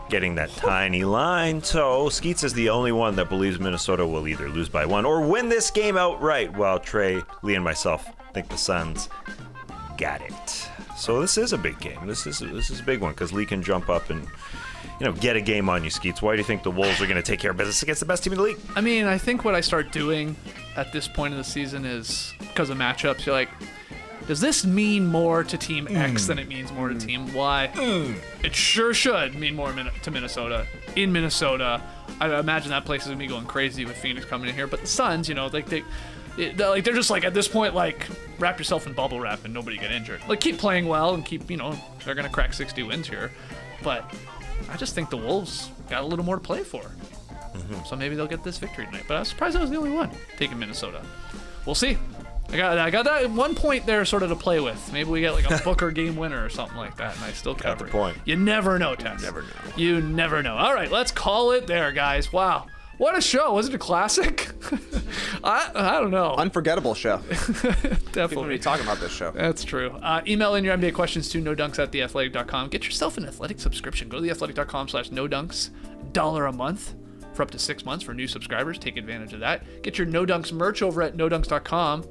getting that tiny line. So Skeets is the only one that believes Minnesota will either lose by 1 or win this game outright, while Trae, Lee, and myself think the Suns got it. So this is a big game. This is a big one because Lee can jump up and get a game on you, Skeets. Why do you think the Wolves are going to take care of business against the best team in the league? I mean, I think what I start doing at this point of the season is, because of matchups, you're like, does this mean more to Team X than it means more to Team Y? It sure should mean more to Minnesota. In Minnesota, I imagine that place is going to be going crazy with Phoenix coming in here. But the Suns, they're just like, at this point, like, wrap yourself in bubble wrap and nobody get injured. Like, keep playing well and keep, they're going to crack 60 wins here. But I just think the Wolves got a little more to play for. So maybe they'll get this victory tonight. But I was surprised I was the only one taking Minnesota. We'll see. I got that 1 point there sort of to play with. Maybe we get like a Booker game winner or something like that, and I still cover the point. You never know, Tess. You never know. All right, let's call it there, guys. Wow. What a show. Was it a classic? I don't know. Unforgettable show. Definitely. People be talking about this show. That's true. Email in your NBA questions to nodunks@theathletic.com. Get yourself an Athletic subscription. Go to theathletic.com/nodunks. $1 a month for up to 6 months for new subscribers. Take advantage of that. Get your No Dunks merch over at nodunks.com.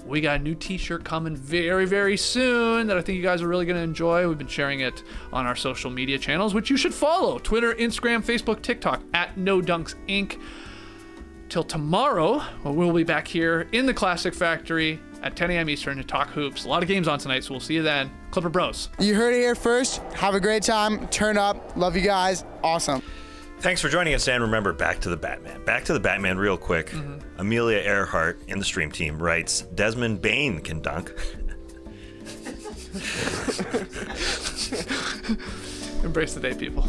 We got a new t-shirt coming very, very soon that I think you guys are really going to enjoy. We've been sharing it on our social media channels, which you should follow. Twitter, Instagram, Facebook, TikTok, @NoDunksInc. Till tomorrow, we'll be back here in the Classic Factory at 10 a.m. Eastern to talk hoops. A lot of games on tonight, so we'll see you then. Clipper Bros. You heard it here first. Have a great time. Turn up. Love you guys. Awesome. Thanks for joining us, and remember, back to the Batman. Back to the Batman real quick. Amelia Earhart in the stream team writes, Desmond Bain can dunk. Embrace the day, people.